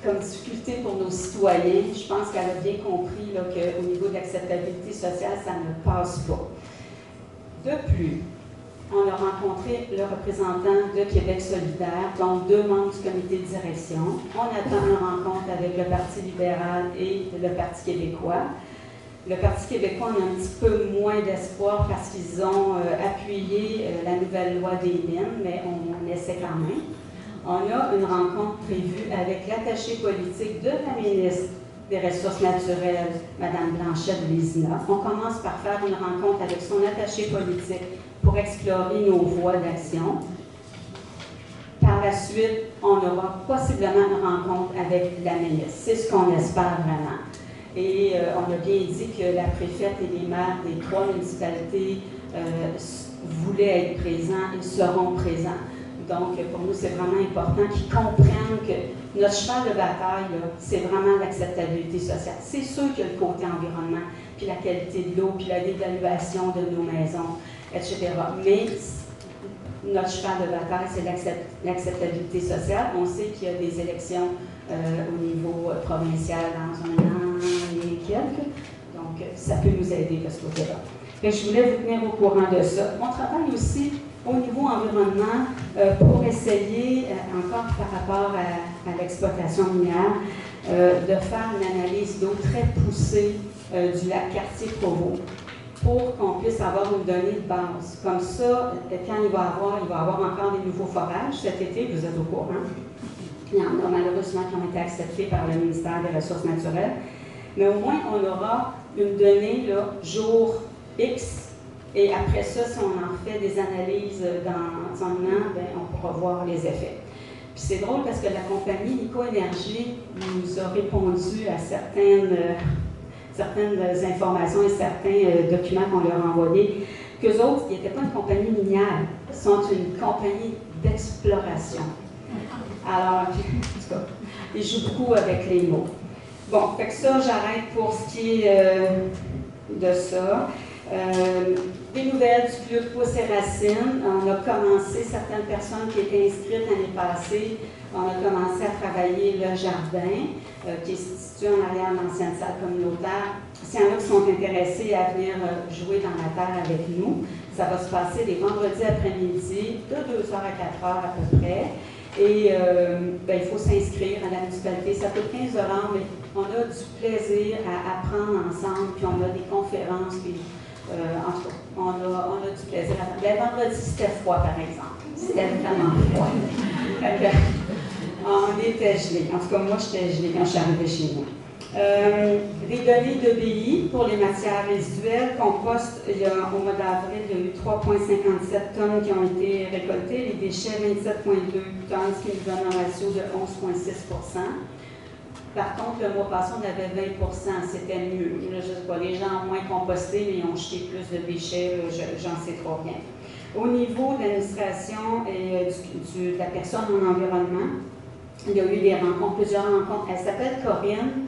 comme difficulté pour nos citoyens, je pense qu'elle a bien compris qu'au niveau de l'acceptabilité sociale, ça ne passe pas. De plus, on a rencontré le représentant de Québec solidaire, donc 2 membres du comité de direction. On attend une rencontre avec le Parti libéral et le Parti québécois. Le Parti québécois, on a un petit peu moins d'espoir parce qu'ils ont appuyé la nouvelle loi des mines, mais on essaie quand même. On a une rencontre prévue avec l'attaché politique de la ministre des Ressources naturelles, Mme Blanchette-Vézina. On commence par faire une rencontre avec son attaché politique pour explorer nos voies d'action. Par la suite, on aura possiblement une rencontre avec la ministre. C'est ce qu'on espère vraiment. Et on a bien dit que la préfète et les maires des 3 municipalités voulaient être présents et seront présents. Donc, pour nous, c'est vraiment important qu'ils comprennent que notre cheval de bataille, c'est vraiment l'acceptabilité sociale. C'est sûr qu'il y a le côté environnement, puis la qualité de l'eau, puis la dévaluation de nos maisons, etc. Mais notre cheval de bataille, c'est l'acceptabilité sociale. On sait qu'il y a des élections au niveau provincial dans 1 an et quelques. Donc, ça peut nous aider de ce côté-là. Je voulais vous tenir au courant de ça. On travaille aussi au niveau environnement pour essayer, encore par rapport à l'exploitation minière, de faire une analyse d'eau très poussée du lac Cartier-Provost pour qu'on puisse avoir une donnée de base. Comme ça, quand il va y avoir encore des nouveaux forages cet été, vous êtes au courant. Il y en a malheureusement qui ont été acceptés par le ministère des Ressources naturelles. Mais au moins, on aura une donnée là, jour X. Et après ça, si on en fait des analyses dans 1 an, ben, on pourra voir les effets. Puis c'est drôle parce que la compagnie Nico Énergie nous a répondu à certaines informations et certains documents qu'on leur a envoyés, qu'eux autres, ils n'étaient pas une compagnie minière, ils sont une compagnie d'exploration. Alors, en tout cas, ils jouent beaucoup avec les mots. Bon, fait que ça, j'arrête pour ce qui est de ça. Des nouvelles du club Pousse et Racines. On a commencé, certaines personnes qui étaient inscrites l'année passée, on a commencé à travailler le jardin qui est situé en arrière de l'ancienne salle communautaire. S'il y en a qui sont intéressés à venir jouer dans la terre avec nous, ça va se passer les vendredis après-midi de 2h à 4h à peu près. Et ben, il faut s'inscrire à la municipalité. Ça coûte 15 $, mais on a du plaisir à apprendre ensemble, puis on a des conférences, puis en tout cas, on a du plaisir à faire. Le vendredi, c'était froid, par exemple. C'était vraiment froid. On était gelés. En tout cas, moi, j'étais gelée quand je suis arrivée chez nous. Les données de BI pour les matières résiduelles, compost, au mois d'avril, il y a eu 3,57 tonnes qui ont été récoltées, les déchets 27,2 tonnes, ce qui nous donne un ratio de 11,6 %. Par contre, le mois passé, on avait 20 %, c'était mieux. Là, je ne sais pas, les gens ont moins composté, mais ils ont jeté plus de déchets, j'en sais trop rien. Au niveau de l'administration et de la personne en environnement, il y a eu des rencontres, plusieurs rencontres. Elle s'appelle Corinne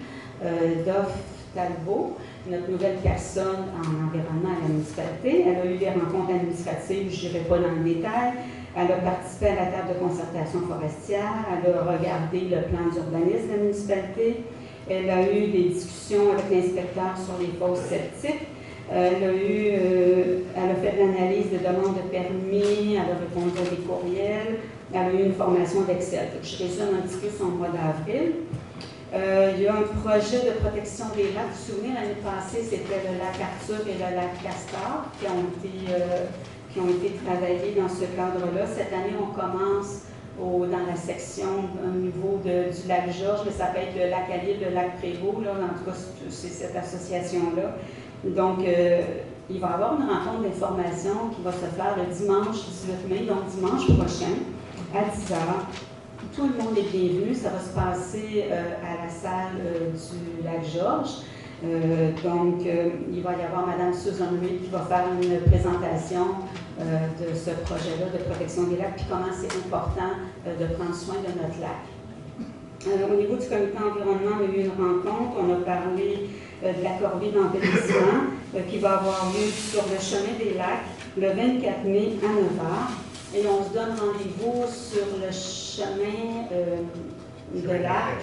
Doff-Talbot, notre nouvelle personne en environnement à la municipalité. Elle a eu des rencontres administratives, je n'irai pas dans le détail. Elle a participé à la table de concertation forestière, elle a regardé le plan d'urbanisme de la municipalité, elle a eu des discussions avec l'inspecteur sur les fosses septiques, elle a fait de l'analyse de demandes de permis, elle a répondu à des courriels, elle a eu une formation d'Excel. Je résume un petit peu son mois d'avril. Il y a un projet de protection des lacs. Vous vous souvenez, l'année passée, c'était le lac Arthur et le lac Castor qui ont été travaillés dans ce cadre-là. Cette année, on commence dans la section au niveau du lac Georges, mais ça peut être le lac Allier, le lac Prévost, là, en tout cas, c'est cette association-là. Donc, il va y avoir une rencontre d'information qui va se faire le dimanche 18 mai, donc dimanche prochain, à 10h. Tout le monde est bienvenu. Ça va se passer à la salle du lac Georges. Il va y avoir Mme Susan Reed qui va faire une présentation de ce projet-là de protection des lacs, puis comment c'est important de prendre soin de notre lac. Au niveau du comité environnement, on a eu une rencontre. On a parlé de la corvée d'embellissement qui va avoir lieu sur le chemin des lacs le 24 mai à 9h. Et on se donne rendez-vous sur le chemin de l'Arc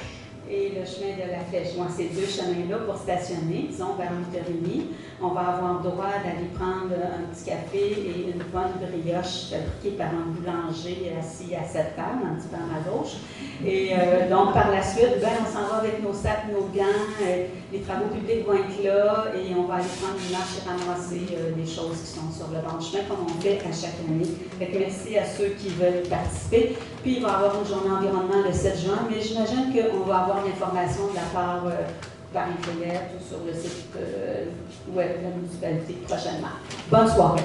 et le chemin de la Flèche. Moi, ces deux chemins-là pour stationner, disons vers 8h30. On va avoir droit d'aller prendre un petit café et une bonne brioche fabriquée par un boulanger assis à cette table, un petit peu à ma gauche. Et donc, par la suite, on s'en va avec nos sacs, nos gants, les travaux publics vont être là et on va aller prendre une marche et ramasser des choses qui sont sur le banc de chemin, comme on fait à chaque année. Donc, merci à ceux qui veulent participer. Puis, il va y avoir une journée environnement le 7 juin, mais j'imagine qu'on va avoir l'information de la part par Internet ou sur le site web de la municipalité prochainement. Bonne soirée.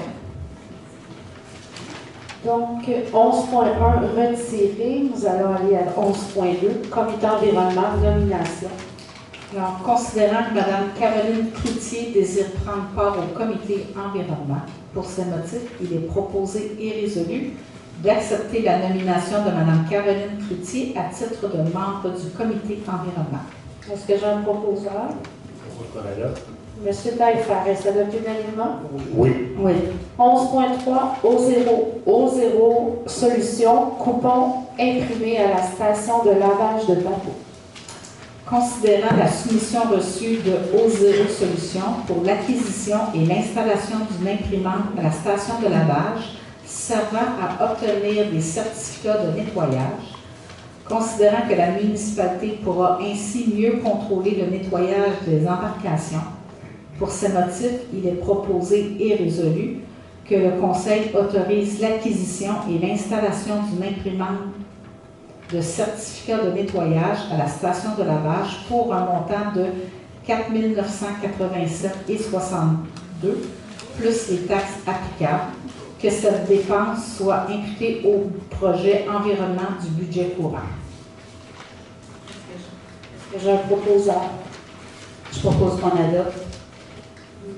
Donc, 11.1 retiré. Nous allons aller à 11.2, comité environnement, nomination. Alors, considérant que Mme Caroline Cloutier désire prendre part au comité environnement, pour ces motifs, il est proposé et résolu d'accepter la nomination de Mme Caroline Cloutier à titre de membre du comité environnement. Est-ce que j'ai un proposeur? Monsieur Taillefer, est-ce adopté unanimement? Oui. Oui. 11.3, O0 solution, coupon imprimé à la station de lavage de bateaux. Considérant la soumission reçue de O0 Solutions pour l'acquisition et l'installation d'une imprimante à la station de lavage servant à obtenir des certificats de nettoyage, considérant que la municipalité pourra ainsi mieux contrôler le nettoyage des embarcations, pour ces motifs, il est proposé et résolu que le Conseil autorise l'acquisition et l'installation d'une imprimante de certificat de nettoyage à la station de lavage pour un montant de 4 987,62 plus les taxes applicables, que cette dépense soit imputée au projet environnement du budget courant. J'ai un proposeur. Je propose qu'on adopte.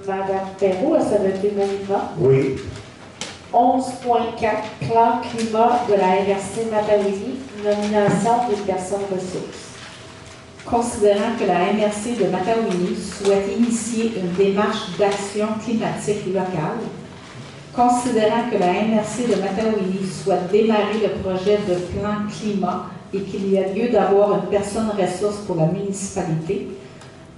Madame Perrault, est-ce adopté unanimement? Oui. 11.4, plan climat de la MRC Matawini, nomination des personnes ressources. Considérant que la MRC de Matawini souhaite initier une démarche d'action climatique locale, considérant que la MRC de Matawini souhaite démarrer le projet de plan climat et qu'il y a lieu d'avoir une personne ressource pour la municipalité,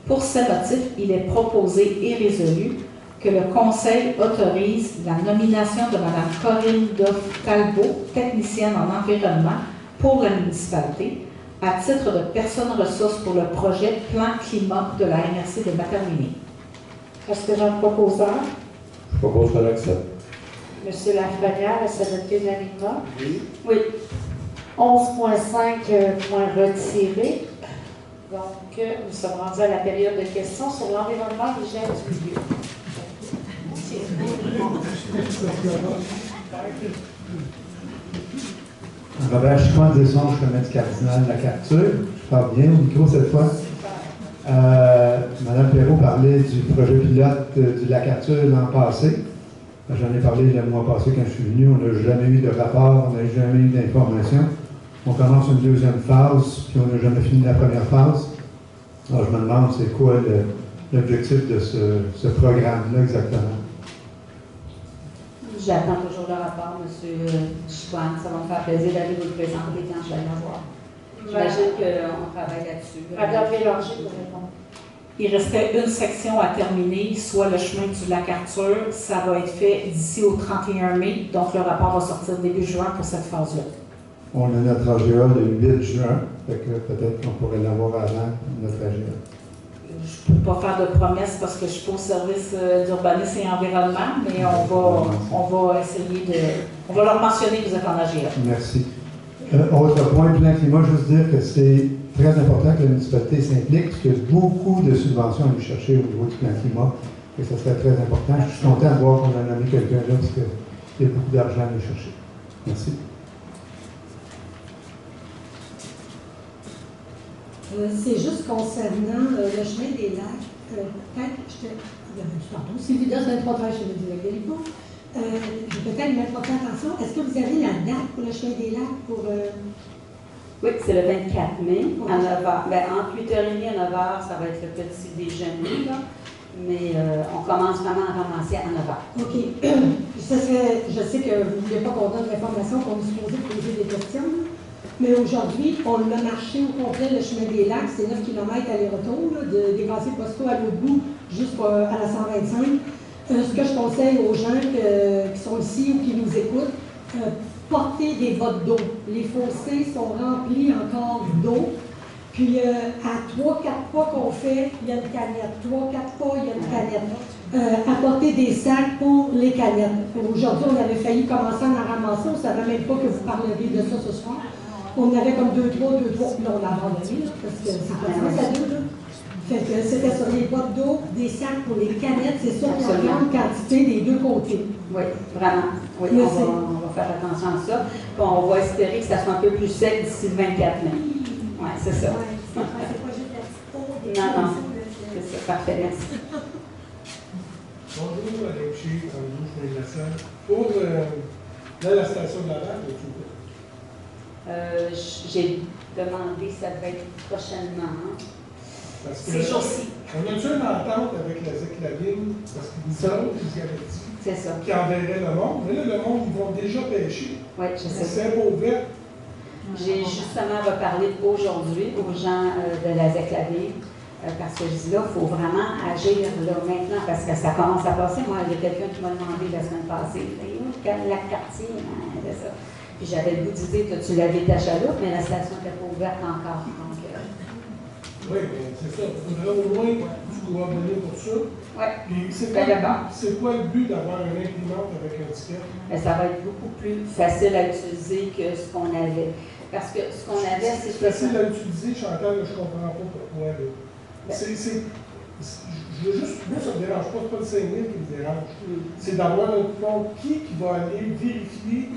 pour ce motif, il est proposé et résolu que le Conseil autorise la nomination de Mme Corinne Doff-Talbot, technicienne en environnement pour la municipalité, à titre de personne ressource pour le projet Plan Climat de la MRC de Matawini. Est-ce que j'ai un proposeur? Je propose qu'on accepte. Monsieur Lafrenière, est-ce adopté unanimement? Oui. Oui. 11.5, point retiré. Donc, nous sommes rendus à la période de questions sur l'environnement et l'hygiène du milieu. Robert Chicoin, Desson, chemin du Cardinal, la capture. Je parle bien au micro cette fois. Madame Perrault parlait du projet pilote du lac Arthur l'an passé. J'en ai parlé le mois passé quand je suis venu. On n'a jamais eu de rapport, on n'a jamais eu d'information. On commence une deuxième phase, puis on n'a jamais fini la première phase. Alors je me demande c'est quoi l'objectif de ce programme-là exactement. J'attends toujours le rapport, M. Chicoine. Ça va me faire plaisir d'aller vous le présenter quand je vais l'avoir. J'imagine qu'on travaille là-dessus. Madame Bélanger, pour répondre. Il restait une section à terminer, soit le chemin du lac Arthur. Ça va être fait d'ici au 31 mai. Donc, le rapport va sortir début juin pour cette phase-là. On a notre AGA le 8 juin, fait que peut-être qu'on pourrait l'avoir avant notre AGA. Je ne peux pas faire de promesses parce que je suis pas au service d'urbanisme et environnement, mais on va essayer de... On va leur mentionner que vous êtes en AGA. Merci. Autre point, plan climat, juste dire que c'est très important que la municipalité s'implique, parce qu'il y a beaucoup de subventions à aller chercher au niveau du plan climat, et ça serait très important. Je suis content de voir qu'on a nommé quelqu'un là, parce qu'il y a beaucoup d'argent à aller chercher. Merci. C'est juste concernant le chemin des lacs. Peut-être, il y avait du tantôt, Sylvie Dos, 23 chez le lac Galipo. Je vais peut-être mettre votre attention. Est-ce que vous avez la date pour le chemin des lacs pour. Oui, c'est le 24 mai, à 9h. Ben, entre 8h30 et 9h, ça va être le petit déjeuner, là. Mais on commence vraiment à ramasser à 9h. OK. Je sais que vous ne voulez pas qu'on donne l'information qu'on est supposé poser des questions. Mais aujourd'hui, on a marché au complet le chemin des lacs, c'est 9 km aller-retour, des Glaciers Postaux à l'autre bout jusqu'à la 125. Ce que je conseille aux gens qui sont ici ou qui nous écoutent, portez des bottes d'eau. Les fossés sont remplis encore d'eau. Puis à 3-4 pas qu'on fait, il y a une canette. 3-4 pas, il y a une canette. Apportez des sacs pour les canettes. Aujourd'hui, on avait failli commencer à en ramasser. On ne savait même pas que vous parleriez de ça ce soir. On avait comme 2-3, puis là, on a abandonné, parce que c'est pas ça, ça dure, là. Fait que c'était sur les boîtes d'eau, des sacs pour les canettes, c'est sûr qu'il y a une grande quantité des deux côtés. Oui, vraiment. Oui, on va faire attention à ça. Puis on va espérer que ça soit un peu plus sec d'ici le 24 mai. Oui, c'est ça. Ouais, c'est pas juste la petite peau. Non, c'est ça, parfait, merci. Bonjour, Alexis, je suis la salle. Pour la station de la Lac, J'ai demandé, ça devait être prochainement. Ces jours-ci. On a-tu une entente avec la ZEC Lavigne, parce que nous autres, ils avaient dit c'est ça. Qu'ils enverraient le monde, mais là, le monde, ils vont déjà pêcher. Oui, je sais. C'est pas ouvert. J'ai justement reparlé aujourd'hui aux gens de la ZEC Lavigne, parce que je dis là, il faut vraiment agir là, maintenant, parce que ça commence à passer. Moi, il y a quelqu'un qui m'a demandé la semaine passée, la quartier, c'est ça. Puis j'avais le goût de dire que tu l'avais ta chaloupe, mais la station n'était pas ouverte encore. Donc, oui, mais c'est ça. Il faudrait au moins du coordonner pour ça. Oui. Puis c'est quoi le but d'avoir un imprimante avec un ticket? Mais ça va être beaucoup plus facile à utiliser que ce qu'on avait. Parce que ce qu'on avait, c'est que. Facile à utiliser, Chantal, je ne comprends pas pourquoi. Je veux juste, moi, ça ne me dérange pas, c'est pas le 5 000 qui me dérange. C'est d'avoir un compte qui va aller vérifier.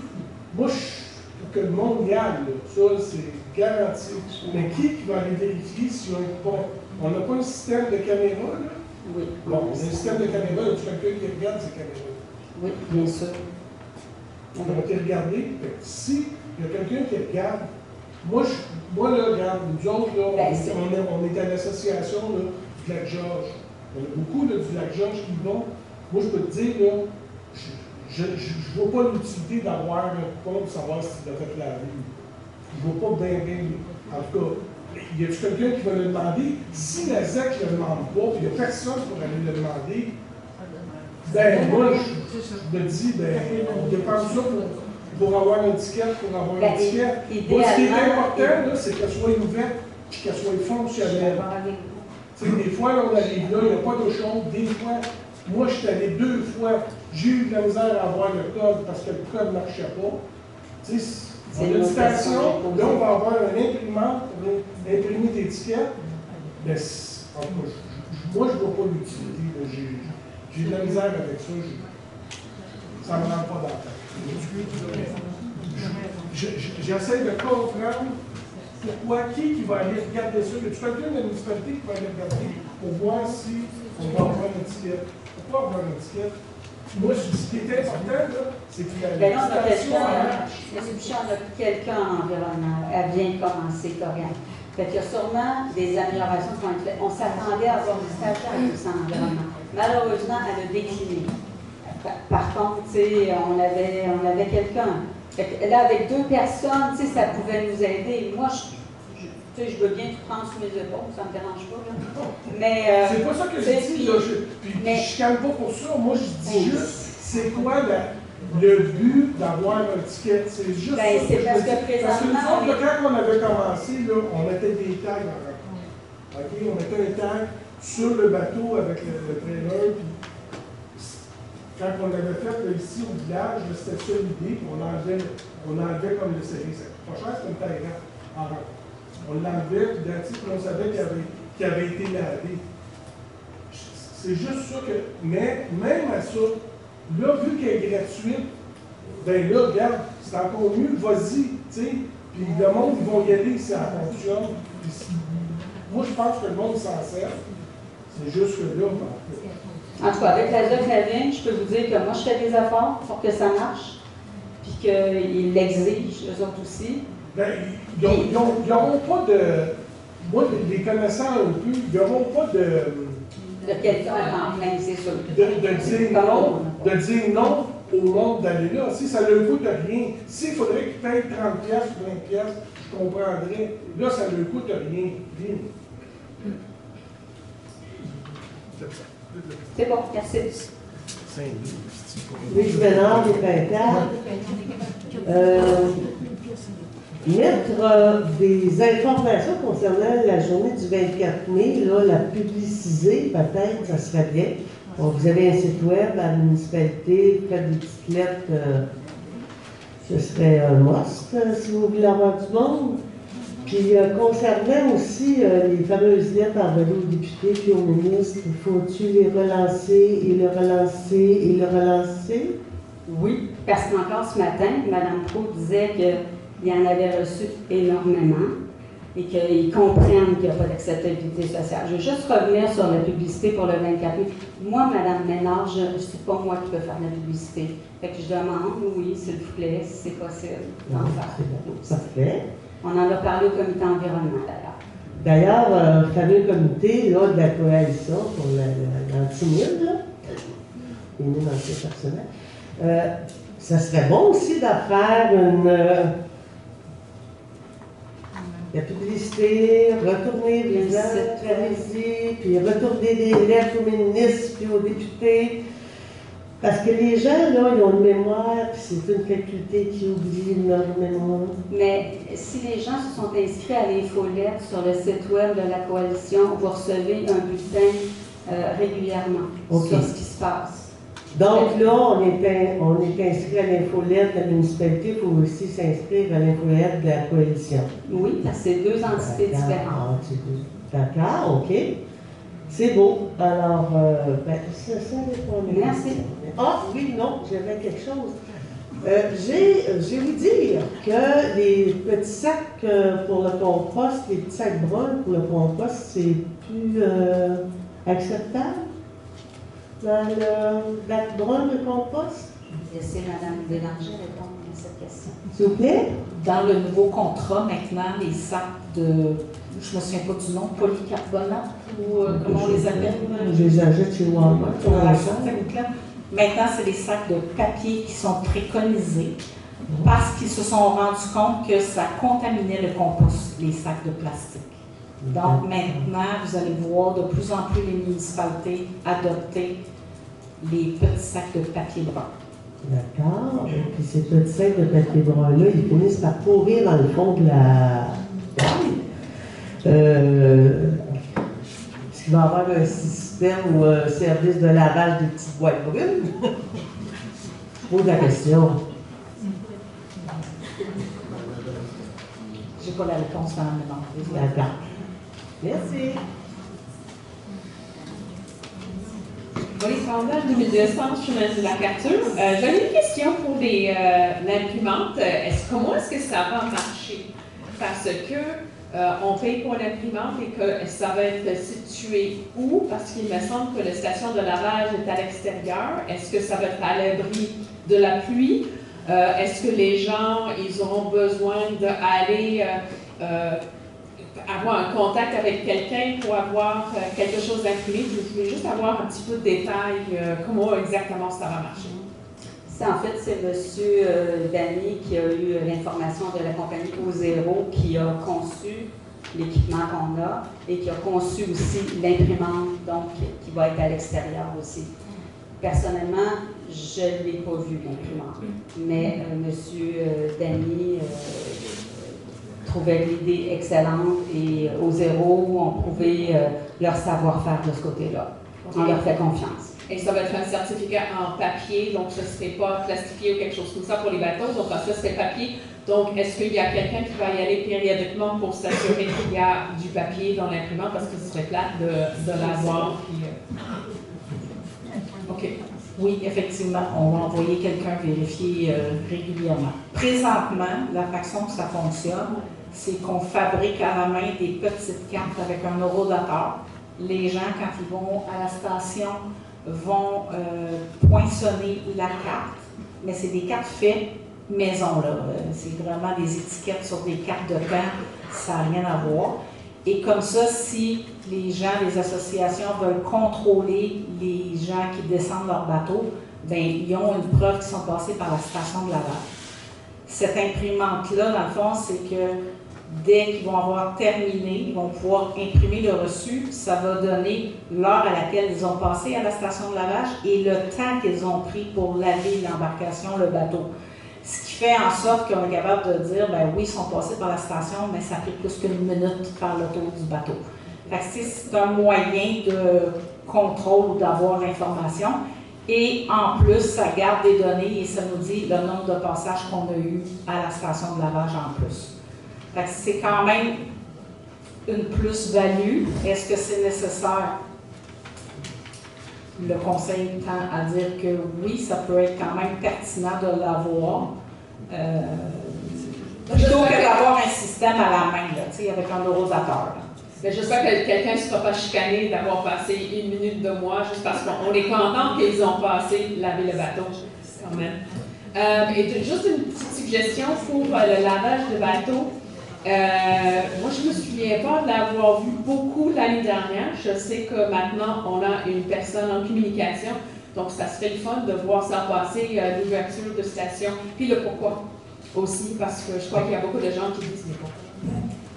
Moi, pour que le monde y aille, ça, c'est garanti. Mais qui va aller vérifier s'il y a un coupon? On n'a pas un système de caméra, là? Oui. Bon, on a un système de caméra, il y a quelqu'un qui regarde ces caméras. Oui, bien sûr. On va te regarder. Si il y a quelqu'un qui regarde, moi, là, regarde, nous autres, là, on est à l'association du Lac Georges. On a beaucoup là, du Lac Georges qui vont. Moi, je peux te dire, là, je ne vois pas l'utilité d'avoir un coupon pour savoir si tu l'as fait laver. Je ne vois pas bien. En tout cas, y a-t-il quelqu'un qui va le demander? Si la ZEC ne le demande pas, puis il n'y a personne pour aller le demander, ben moi, je me dis, ben, on dépense ça pour avoir un ticket, pour avoir un ticket. Moi, ce qui est important, c'est qu'elle soit ouverte et qu'elle soit fonctionnelle. Tu sais, des fois, là, on arrive là, il n'y a pas d'eau chaude. Des fois, moi, je suis allé 2 fois, j'ai eu de la misère à avoir le code parce que le code ne marchait pas. Tu sais, on a une station, là, on va avoir un imprimant pour imprimer des tickets. Mais, en tout cas, moi, je ne vois pas l'utilité. J'ai de la misère avec ça. Ça ne me rentre pas dans la tête. J'essaie de comprendre pourquoi, qui va aller regarder ça. Y a-t-il quelqu'un de la municipalité qui va aller regarder pour voir si on va avoir un ticket? Pourquoi avoir un ticket? Moi, ce qui est important, c'est que la station marche. M. Bouchard, on a quelqu'un en environnement. Elle vient de commencer, Corianne. Fait qu'il y a sûrement des améliorations qui vont être faites. On s'attendait à avoir une stagiaire en environnement. Malheureusement, elle a décliné. Par contre, tu sais, on avait quelqu'un. Là, avec 2 personnes, tu sais, ça pouvait nous aider. Moi, tu sais, je veux bien tout prendre sur mes épaules, ça ne me dérange pas. Là. Mais, c'est pas ça que je dis, là. Je chicane pas pour ça. Moi, je dis juste, c'est quoi le but d'avoir un ticket? C'est juste ça. C'est parce que présentement. Parce que nous autres, quand on avait commencé, là, on mettait des tags en rapport. OK? On mettait un tag sur le bateau avec le trailer. Quand on l'avait fait là, ici au village, c'était ça l'idée, puis on enlevait comme le série. Ça coûte pas cher, c'est une taille en rapport. On l'enlevait, puis on savait qu'il avait été lavé. C'est juste ça que. Mais même à ça, là, vu qu'elle est gratuite, ben là, regarde, c'est encore mieux, vas-y, tu sais. Puis le monde, ils vont y aller si ça fonctionne. Moi, je pense que le monde s'en sert. C'est juste que là, en tout cas, avec la Flavine, je peux vous dire que moi, je fais des efforts pour que ça marche, puis qu'ils l'exigent, eux autres aussi. Ben, ils n'auront pas de. Moi, les connaissants un peu, ils n'auront pas de. De quelqu'un en plein, c'est sûr. De dire non au monde d'aller là. Si ça ne leur coûte rien, s'il faudrait qu'ils payent 30$ ou 20$, je comprendrais. Là, ça ne leur coûte rien. C'est bon, merci. Louise Ménard, des Pintades. Mettre des informations concernant la journée du 24 mai, là, la publiciser, peut-être, ça serait bien. Bon, vous avez un site web à la municipalité, faites des petites lettres, ce serait un must, si vous voulez avoir du monde. Puis, concernant aussi les fameuses lettres envoyées aux députés puis aux ministres, faut-tu les relancer et le relancer et le relancer? Oui, parce qu'encore ce matin, Mme Pro disait qu'il en avait reçu énormément et qu'ils comprennent qu'il n'y a pas d'acceptabilité sociale. Je veux juste revenir sur la publicité pour le 24 mai. Moi, Mme Ménard, c'est pas moi qui peux faire la publicité. Fait que je demande, oui, s'il vous plaît, si c'est possible, d'en faire. Parfait. On en a parlé au comité environnement, d'ailleurs. D'ailleurs, le fameux comité là, de la coalition pour l'antimide, les mines antipersonnelles, ça serait bon aussi de faire la publicité, retourner des lettres, puis retourner des lettres aux ministres puis aux députés. Parce que les gens, là, ils ont une mémoire, puis c'est une faculté qui oublie leur mémoire. Mais si les gens se sont inscrits à l'infolette sur le site web de la coalition, vous recevez un bulletin régulièrement sur ce qui se passe. Donc là, on est inscrit à l'infolette de la municipalité, il faut aussi s'inscrire à l'infolette de la coalition. Oui, parce que c'est 2 entités différentes. D'accord, OK. C'est beau. Alors, ça dépend. Merci. Ah oui, non, j'avais quelque chose. J'ai ouï dire que les petits sacs pour le compost, les petits sacs bruns pour le compost, c'est plus acceptable dans le bac brun de compost? Je vais laisser Mme Bélanger répondre à cette question. S'il vous plaît? Dans le nouveau contrat, maintenant, les sacs de, je ne me souviens pas du nom, polycarbonate, ou comment on les appelle? Je les achète chez Walmart. Maintenant, c'est des sacs de papier qui sont préconisés parce qu'ils se sont rendus compte que ça contaminait le compost, les sacs de plastique. Donc maintenant, vous allez voir de plus en plus les municipalités adopter les petits sacs de papier brun. D'accord. Et puis ces petits sacs de papier brun-là, ils finissent par pourrir dans le fond de la... Est-ce qu'il va y avoir un système ou un service de lavage des petites boîtes brunes? Je pose la question. Je n'ai pas la réponse, Mme Ménard. D'accord. Merci. Pour les sondages 2200 chemin de la capture, j'avais une question pour l'imprimante. Comment est-ce que ça va marcher? Parce que on paye pour l'imprimante et que ça va être situé où? Parce qu'il me semble que la station de lavage est à l'extérieur. Est-ce que ça va être à l'abri de la pluie? Est-ce que les gens, ils auront besoin d'aller avoir un contact avec quelqu'un pour avoir quelque chose d'imprimé? Je voulais juste avoir un petit peu de détails, comment exactement ça va marcher. En fait, c'est M. Dany qui a eu l'information de la compagnie O0 qui a conçu l'équipement qu'on a et qui a conçu aussi l'imprimante, donc qui va être à l'extérieur aussi. Personnellement, je ne l'ai pas vu, l'imprimante, mais M. Dany trouvait l'idée excellente et O0 ont prouvé leur savoir-faire de ce côté-là. Okay. On leur fait confiance. Et ça va être un certificat en papier, donc ce ne serait pas plastifié ou quelque chose comme ça pour les bateaux, donc ça serait papier. Donc, est-ce qu'il y a quelqu'un qui va y aller périodiquement pour s'assurer qu'il y a du papier dans l'imprimante, parce que ce serait plate de l'avoir? OK. Oui, effectivement, on va envoyer quelqu'un vérifier régulièrement. Présentement, la façon que ça fonctionne, c'est qu'on fabrique à la main des petites cartes avec un horodateur. Les gens, quand ils vont à la station, vont poinçonner la carte, mais c'est des cartes faites maison, là. C'est vraiment des étiquettes sur des cartes de pain, ça n'a rien à voir. Et comme ça, si les gens, les associations veulent contrôler les gens qui descendent leur bateau, bien, ils ont une preuve qu'ils sont passés par la station de lavage. Cette imprimante-là, dans le fond, c'est que dès qu'ils vont avoir terminé, ils vont pouvoir imprimer le reçu. Ça va donner l'heure à laquelle ils ont passé à la station de lavage et le temps qu'ils ont pris pour laver l'embarcation, le bateau. Ce qui fait en sorte qu'on est capable de dire, ben oui, ils sont passés par la station, mais ça a pris plus qu'une minute de faire le tour du bateau. Fait que c'est un moyen de contrôle ou d'avoir l'information. Et en plus, ça garde des données et ça nous dit le nombre de passages qu'on a eu à la station de lavage en plus. Fait que c'est quand même une plus-value. Est-ce que c'est nécessaire? Le conseil tend à dire que oui, ça peut être quand même pertinent de l'avoir. Plutôt que d'avoir un système à la main, là, avec un horodateur. Mais j'espère que quelqu'un ne sera pas chicané d'avoir passé une minute de mois juste parce qu'on est content qu'ils ont passé laver le bateau, quand même. Et juste une petite suggestion pour le lavage de bateau. Moi, je ne me souviens pas de l'avoir vu beaucoup l'année dernière. Je sais que maintenant, on a une personne en communication. Donc, ça serait le fun de voir ça passer, l'ouverture de station. Puis le pourquoi aussi, parce que je crois qu'il y a beaucoup de gens qui disent mais pourquoi.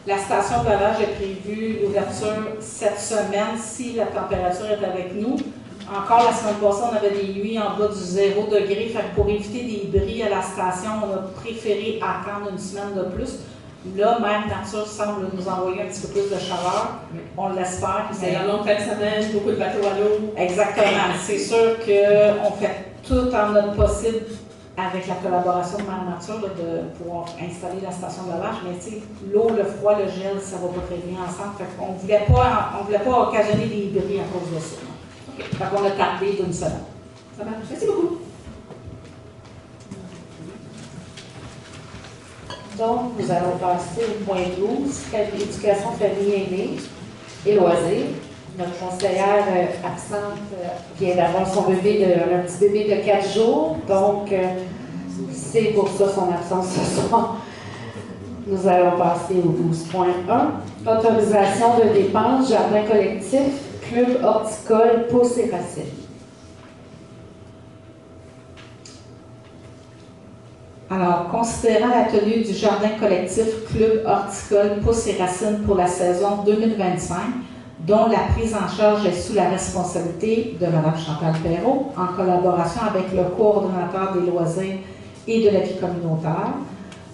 La station de lavage est prévue l'ouverture cette semaine si la température est avec nous. Encore la semaine passée, on avait des nuits en bas du 0 degré. Fait que pour éviter des bris à la station, on a préféré attendre une semaine de plus. Là, Mère Nature semble nous envoyer un petit peu plus de chaleur. On l'espère. C'est la longue fin de semaine, beaucoup de bateaux à l'eau. Exactement. C'est sûr qu'on fait tout en notre possible avec la collaboration de Mère Nature là, de pouvoir installer la station de lavage. Mais tu sais, l'eau, le froid, le gel, ça va pas très bien ensemble. Fait qu'on ne voulait pas occasionner des bris à cause de ça. Okay. Fait qu'on a tardé d'une semaine. Ça marche. Merci beaucoup. Donc, nous allons passer au point 12, éducation, famille, aînés et loisirs. Notre conseillère absente vient d'avoir son bébé, un petit bébé de 4 jours, donc c'est pour ça son absence ce soir. Nous allons passer au 12.1, autorisation de dépenses, jardin collectif, club horticole, Pousse et Racines. Alors, considérant la tenue du jardin collectif Club horticole Pousse et Racines pour la saison 2025, dont la prise en charge est sous la responsabilité de Mme Chantal Perrault, en collaboration avec le coordonnateur des loisirs et de la vie communautaire,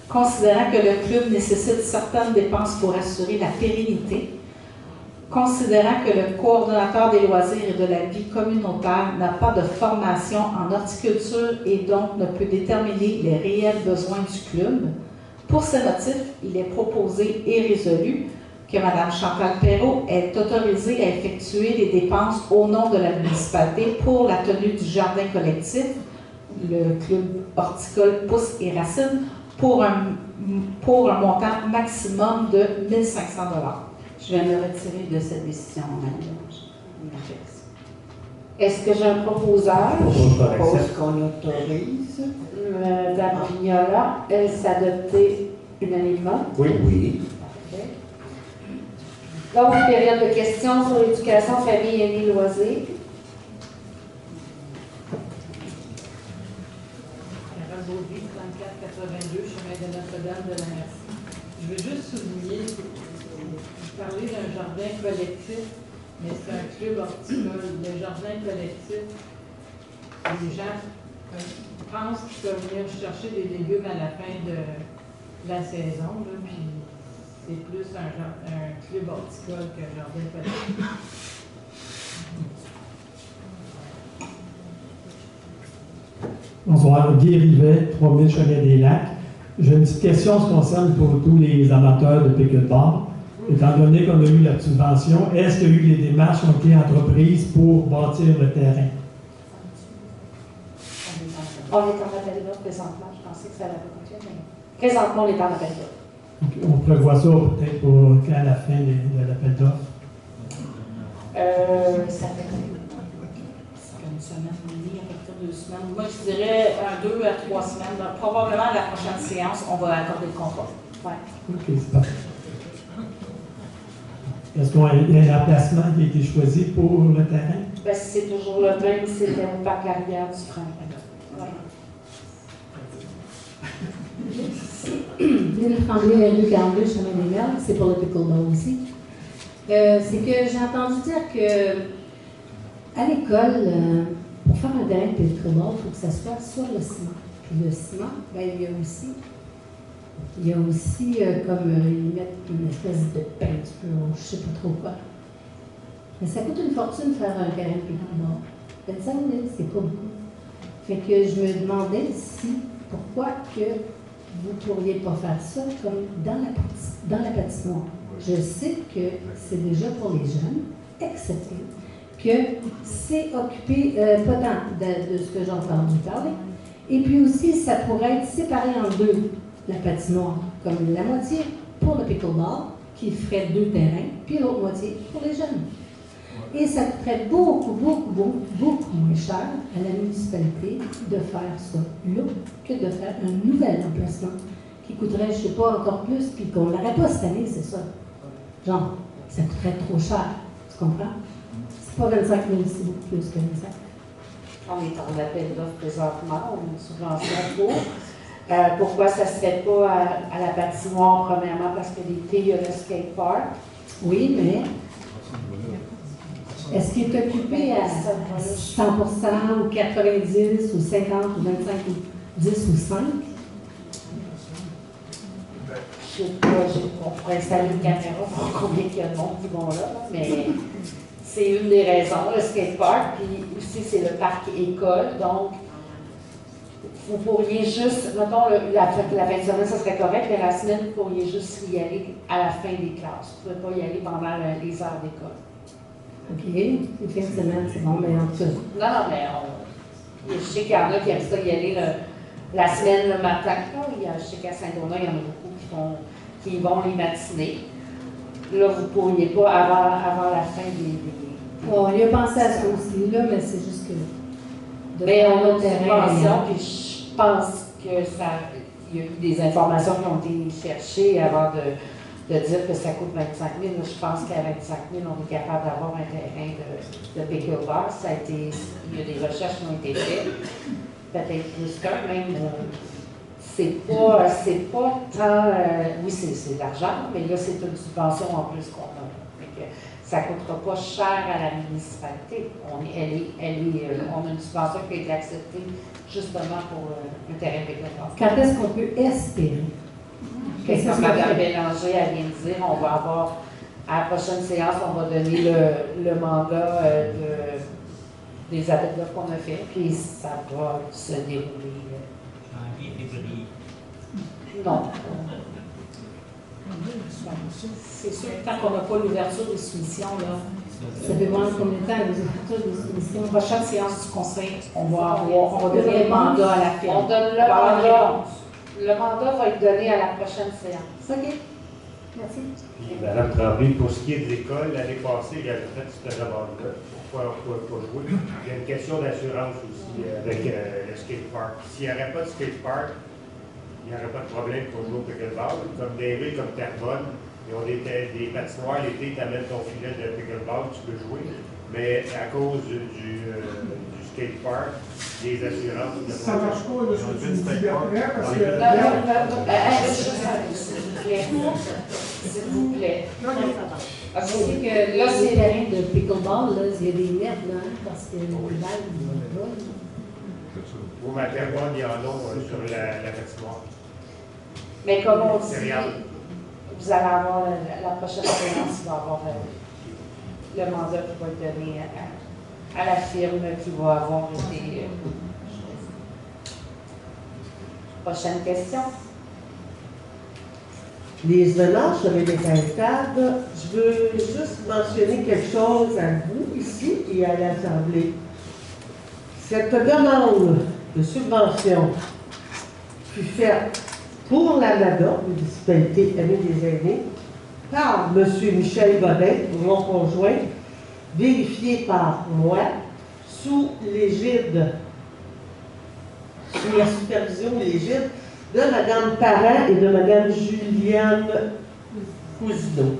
considérant que le club nécessite certaines dépenses pour assurer la pérennité, considérant que le coordonnateur des loisirs et de la vie communautaire n'a pas de formation en horticulture et donc ne peut déterminer les réels besoins du club. Pour ce motif, il est proposé et résolu que Mme Chantal Perrault est autorisée à effectuer les dépenses au nom de la municipalité pour la tenue du jardin collectif, le club horticole Pousse et Racines, pour un montant maximum de 1 500 $. Je vais me retirer de cette décision, Madame. Est-ce que j'ai un proposeur? Je propose qu'on autorise. Madame Vignola, elle s'adopter unanimement? Oui. Oui. Parfait. Donc, période de questions sur l'éducation, famille, aînés, loisirs. Baudry, 3482, chemin de Notre-Dame de la Merci. Je veux juste souligner, vous parlez d'un jardin collectif, mais c'est un club horticole. Le jardin collectif, les gens pensent qu'ils peuvent venir chercher des légumes à la fin de la saison, là, puis c'est plus un club horticole qu'un jardin collectif. Bonsoir, Guy Rivet, 3000 Chemin des Lacs. J'ai une petite question qui concerne pour tous les amateurs de pickleball. Étant donné qu'on a eu la subvention, est-ce qu'il y a eu des démarches qui ont été entreprises pour bâtir le terrain? On est en appel d'offres présentement. Je pensais que ça allait continuer, mais présentement, on est en appel d'offres. On prévoit ça peut-être pour qu'à la fin de l'appel d'offres. Ça fait une semaine et demie, à peu près 2 semaines. Moi, je dirais 2 à 3 semaines. Donc, probablement, à la prochaine séance, on va accorder le contrat. Ouais. OK, c'est parfait. Est-ce qu'il y a un emplacement qui a été choisi pour le terrain? Ben, c'est toujours le même, c'était au parc arrière du frein. Lynn Tremblay, rue 42, chemin des Merles, c'est pour le pickleball aussi. C'est que j'ai entendu dire que à l'école, pour faire un terrain de pickleball, il faut que ça soit sur le ciment. Puis le ciment, ben, il y a aussi comme ils mettent une espèce de peinture, je ne sais pas trop quoi. Mais ça coûte une fortune de faire un terrain de pickleball. 25 000, c'est pas beaucoup. Fait que je me demandais pourquoi que vous ne pourriez pas faire ça comme dans la patinoire. Je sais que c'est déjà pour les jeunes, excepté que c'est occupé, pas tant de ce que j'ai entendu parler, et puis aussi ça pourrait être séparé en deux, la patinoire, comme la moitié pour le pickleball, qui ferait 2 terrains, puis l'autre moitié pour les jeunes. Et ça coûterait beaucoup moins cher à la municipalité de faire ça là que de faire un nouvel emplacement qui coûterait, je ne sais pas, encore plus, puis qu'on ne l'aurait pas cette année, c'est ça. Genre, ça coûterait trop cher. Tu comprends? C'est pas 25 000, c'est beaucoup plus que 25. On est en appel d'offres présentement, on a une subvention pour. Pourquoi ça ne se fait pas à la patinoire, premièrement, parce que l'été, il y a le skatepark. Oui, mais est-ce qu'il est occupé à 100% ou 90 ou 50 ou 25 ou 10 ou 5? Je ne sais pas, on pourrait installer une caméra pour voir combien il y a de monde qui vont là, mais c'est une des raisons, le skatepark, puis aussi c'est le parc école, donc vous pourriez juste, mettons, la fin de semaine, ça serait correct, mais la semaine, vous pourriez juste y aller à la fin des classes. Vous ne pouvez pas y aller pendant les heures d'école. OK, une fin de semaine, c'est bon, mais en tout cas. Non, mais je sais qu'il y en a qui aiment ça y aller la semaine, le matin. Je sais qu'à Saint-Donat, il y en a beaucoup qui vont les matinées. Là, vous ne pourriez pas avant la fin des... Oh, il a pensé à ça aussi, là, mais c'est juste que... Mais on a une subvention, puis je pense qu'il y a eu des informations qui ont été cherchées avant de dire que ça coûte 25 000. Je pense qu'à 25 000, on est capable d'avoir un terrain de pickleball. Il y a des recherches qui ont été faites, peut-être plus qu'un, même. C'est pas tant. Oui, c'est de l'argent, mais là, c'est une subvention en plus qu'on a. Ça ne coûtera pas cher à la municipalité. On a une subvention qui a été acceptée justement pour un terrain de pickleball. Quand est-ce qu'on peut espérer? Comme Mme Bélanger, elle vient de dire, on va avoir, à la prochaine séance, on va donner le mandat des appels d'offres qu'on a fait, puis ça va se dérouler. Janvier, février. Non. C'est sûr que tant qu'on n'a pas l'ouverture des soumissions, là, ça peut prendre combien de temps l'ouverture des soumissions? La prochaine séance du conseil, on va donner le mandat à la firme. On donne le mandat. Le mandat va être donné à la prochaine séance. OK. Merci. Puis, Mme Tremblay, pour ce qui est de l'école, l'année passée, il y avait fait cette demande-là. Pourquoi on ne pouvait pas jouer? Il y a une question d'assurance aussi avec le skatepark. S'il n'y aurait pas de skatepark, il n'y aurait pas de problème pour jouer au pickleball. Comme des rues comme Terrebonne, ils ont des patinoires l'été, tu amènes ton filet de pickleball, tu peux jouer. Mais à cause du skatepark, des assurances. Ça ne marche pas, là, ce que tu me dis après, parce que... S'il vous plaît. C'est que là, c'est le terrain de pickleball, là, il y a des nets, là, parce que les balles, Au Matterhorn, il y en a sur la patinoire. Mais comme on dit, vous allez avoir la prochaine séance, il va avoir le mandat qui va être donné à la firme qui va avoir été. Prochaine question. Les honneurs seraient des tables. Je veux juste mentionner quelque chose à vous ici et à l'Assemblée. Cette demande de subvention fut faite pour l'AMADA, Municipalité Amis des Aînés, par M. Michel Godin, mon conjoint, vérifié par moi, sous la supervision et l'égide de Mme Parent et de Mme Juliane Cousineau.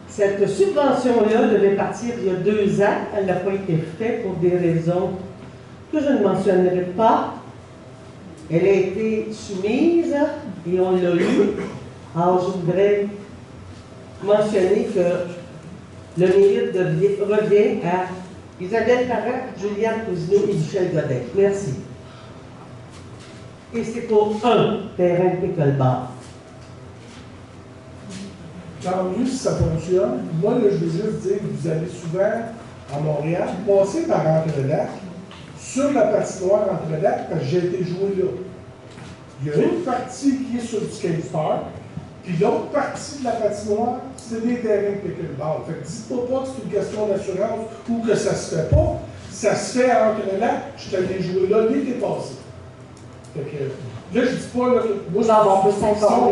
Cette subvention-là devait partir il y a 2 ans. Elle n'a pas été faite pour des raisons que je ne mentionnerai pas. Elle a été soumise et on l'a eu. Alors, je voudrais mentionner que le mérite revient à Isabelle Parent, Juliane Cousineau et Michel Godin. Merci. Et c'est pour un terrain de pickleball. Tant mieux si ça fonctionne. Moi, là, je veux juste dire que vous allez souvent à Montréal, passer par Entre-Lacs, sur la patinoire Entre-Lacs, parce que j'ai été joué là. Il y a une partie qui est sur du skate park, puis l'autre partie de la patinoire, c'est des terrains de pickleball. Fait que dites-moi pas que c'est une question d'assurance ou que ça se fait pas. Ça se fait à Entre-Lacs, je suis allé jouer là l'été passé. Fait que, là, je dis pas, là, moi, si on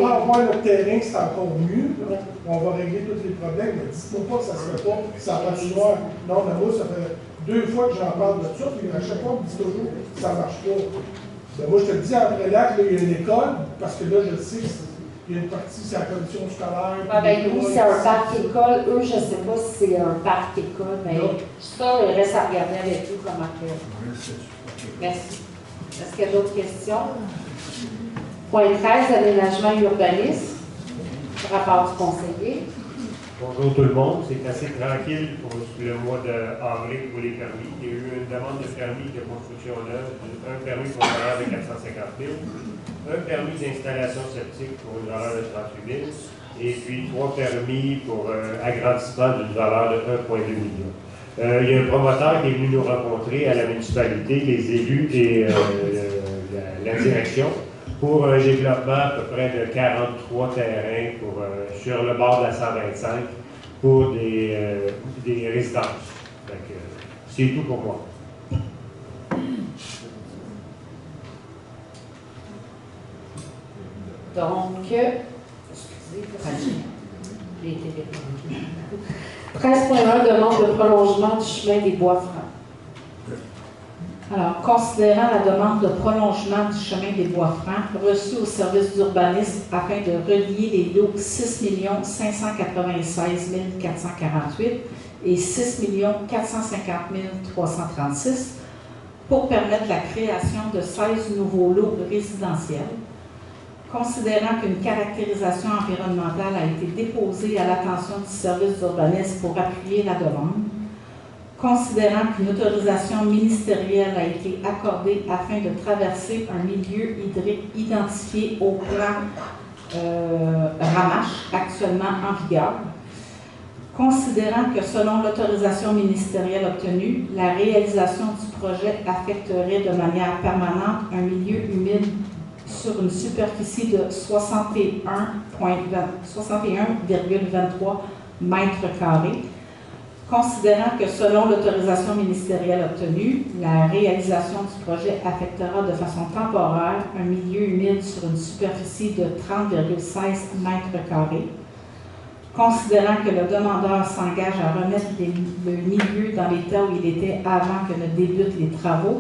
va avoir notre terrain, c'est encore mieux. Là, on va régler tous les problèmes, mais dites-moi pas que ça se fait pas, que ça va patinoire. Non, mais moi, ça fait 2 fois que j'en parle de ça, puis à chaque fois, on me dit toujours que ça ne marche pas. Ben, moi, je te le dis, après là, il y a une école, parce que là, je le sais, il y a une partie, c'est la commission scolaire. Nous, c'est un parc école. Eux, je ne sais pas si c'est un parc école, mais ça, il reste à regarder avec eux comment faire. Merci. Est-ce qu'il y a d'autres questions? Point 13, aménagement et urbanisme. Rapport du conseiller. Bonjour tout le monde, c'est assez tranquille pour le mois d'avril pour les permis. Il y a eu une demande de permis de construction neuve, un permis pour une valeur de 450 000, un permis d'installation septique pour une valeur de 38 000, et puis 3 permis pour agrandissement d'une valeur de 1,2 million. Il y a un promoteur qui est venu nous rencontrer à la municipalité, les élus et la direction, pour un développement à peu près de 43 terrains sur le bord de la 125 pour des résidences. C'est tout pour moi. Donc, excusez, j'ai été vite. 13.1, demande de prolongement du chemin des Bois-Francs. Alors, considérant la demande de prolongement du chemin des Bois-Francs reçue au service d'urbanisme afin de relier les lots 6 596 448 et 6 450 336 pour permettre la création de 16 nouveaux lots résidentiels, considérant qu'une caractérisation environnementale a été déposée à l'attention du service d'urbanisme pour appuyer la demande, considérant qu'une autorisation ministérielle a été accordée afin de traverser un milieu hydrique identifié au plan Ramache, actuellement en vigueur, considérant que selon l'autorisation ministérielle obtenue, la réalisation du projet affecterait de manière permanente un milieu humide sur une superficie de 61,23 mètres carrés, considérant que selon l'autorisation ministérielle obtenue, la réalisation du projet affectera de façon temporaire un milieu humide sur une superficie de 30,16 mètres carrés, considérant que le demandeur s'engage à remettre le milieu dans l'état où il était avant que ne débutent les travaux,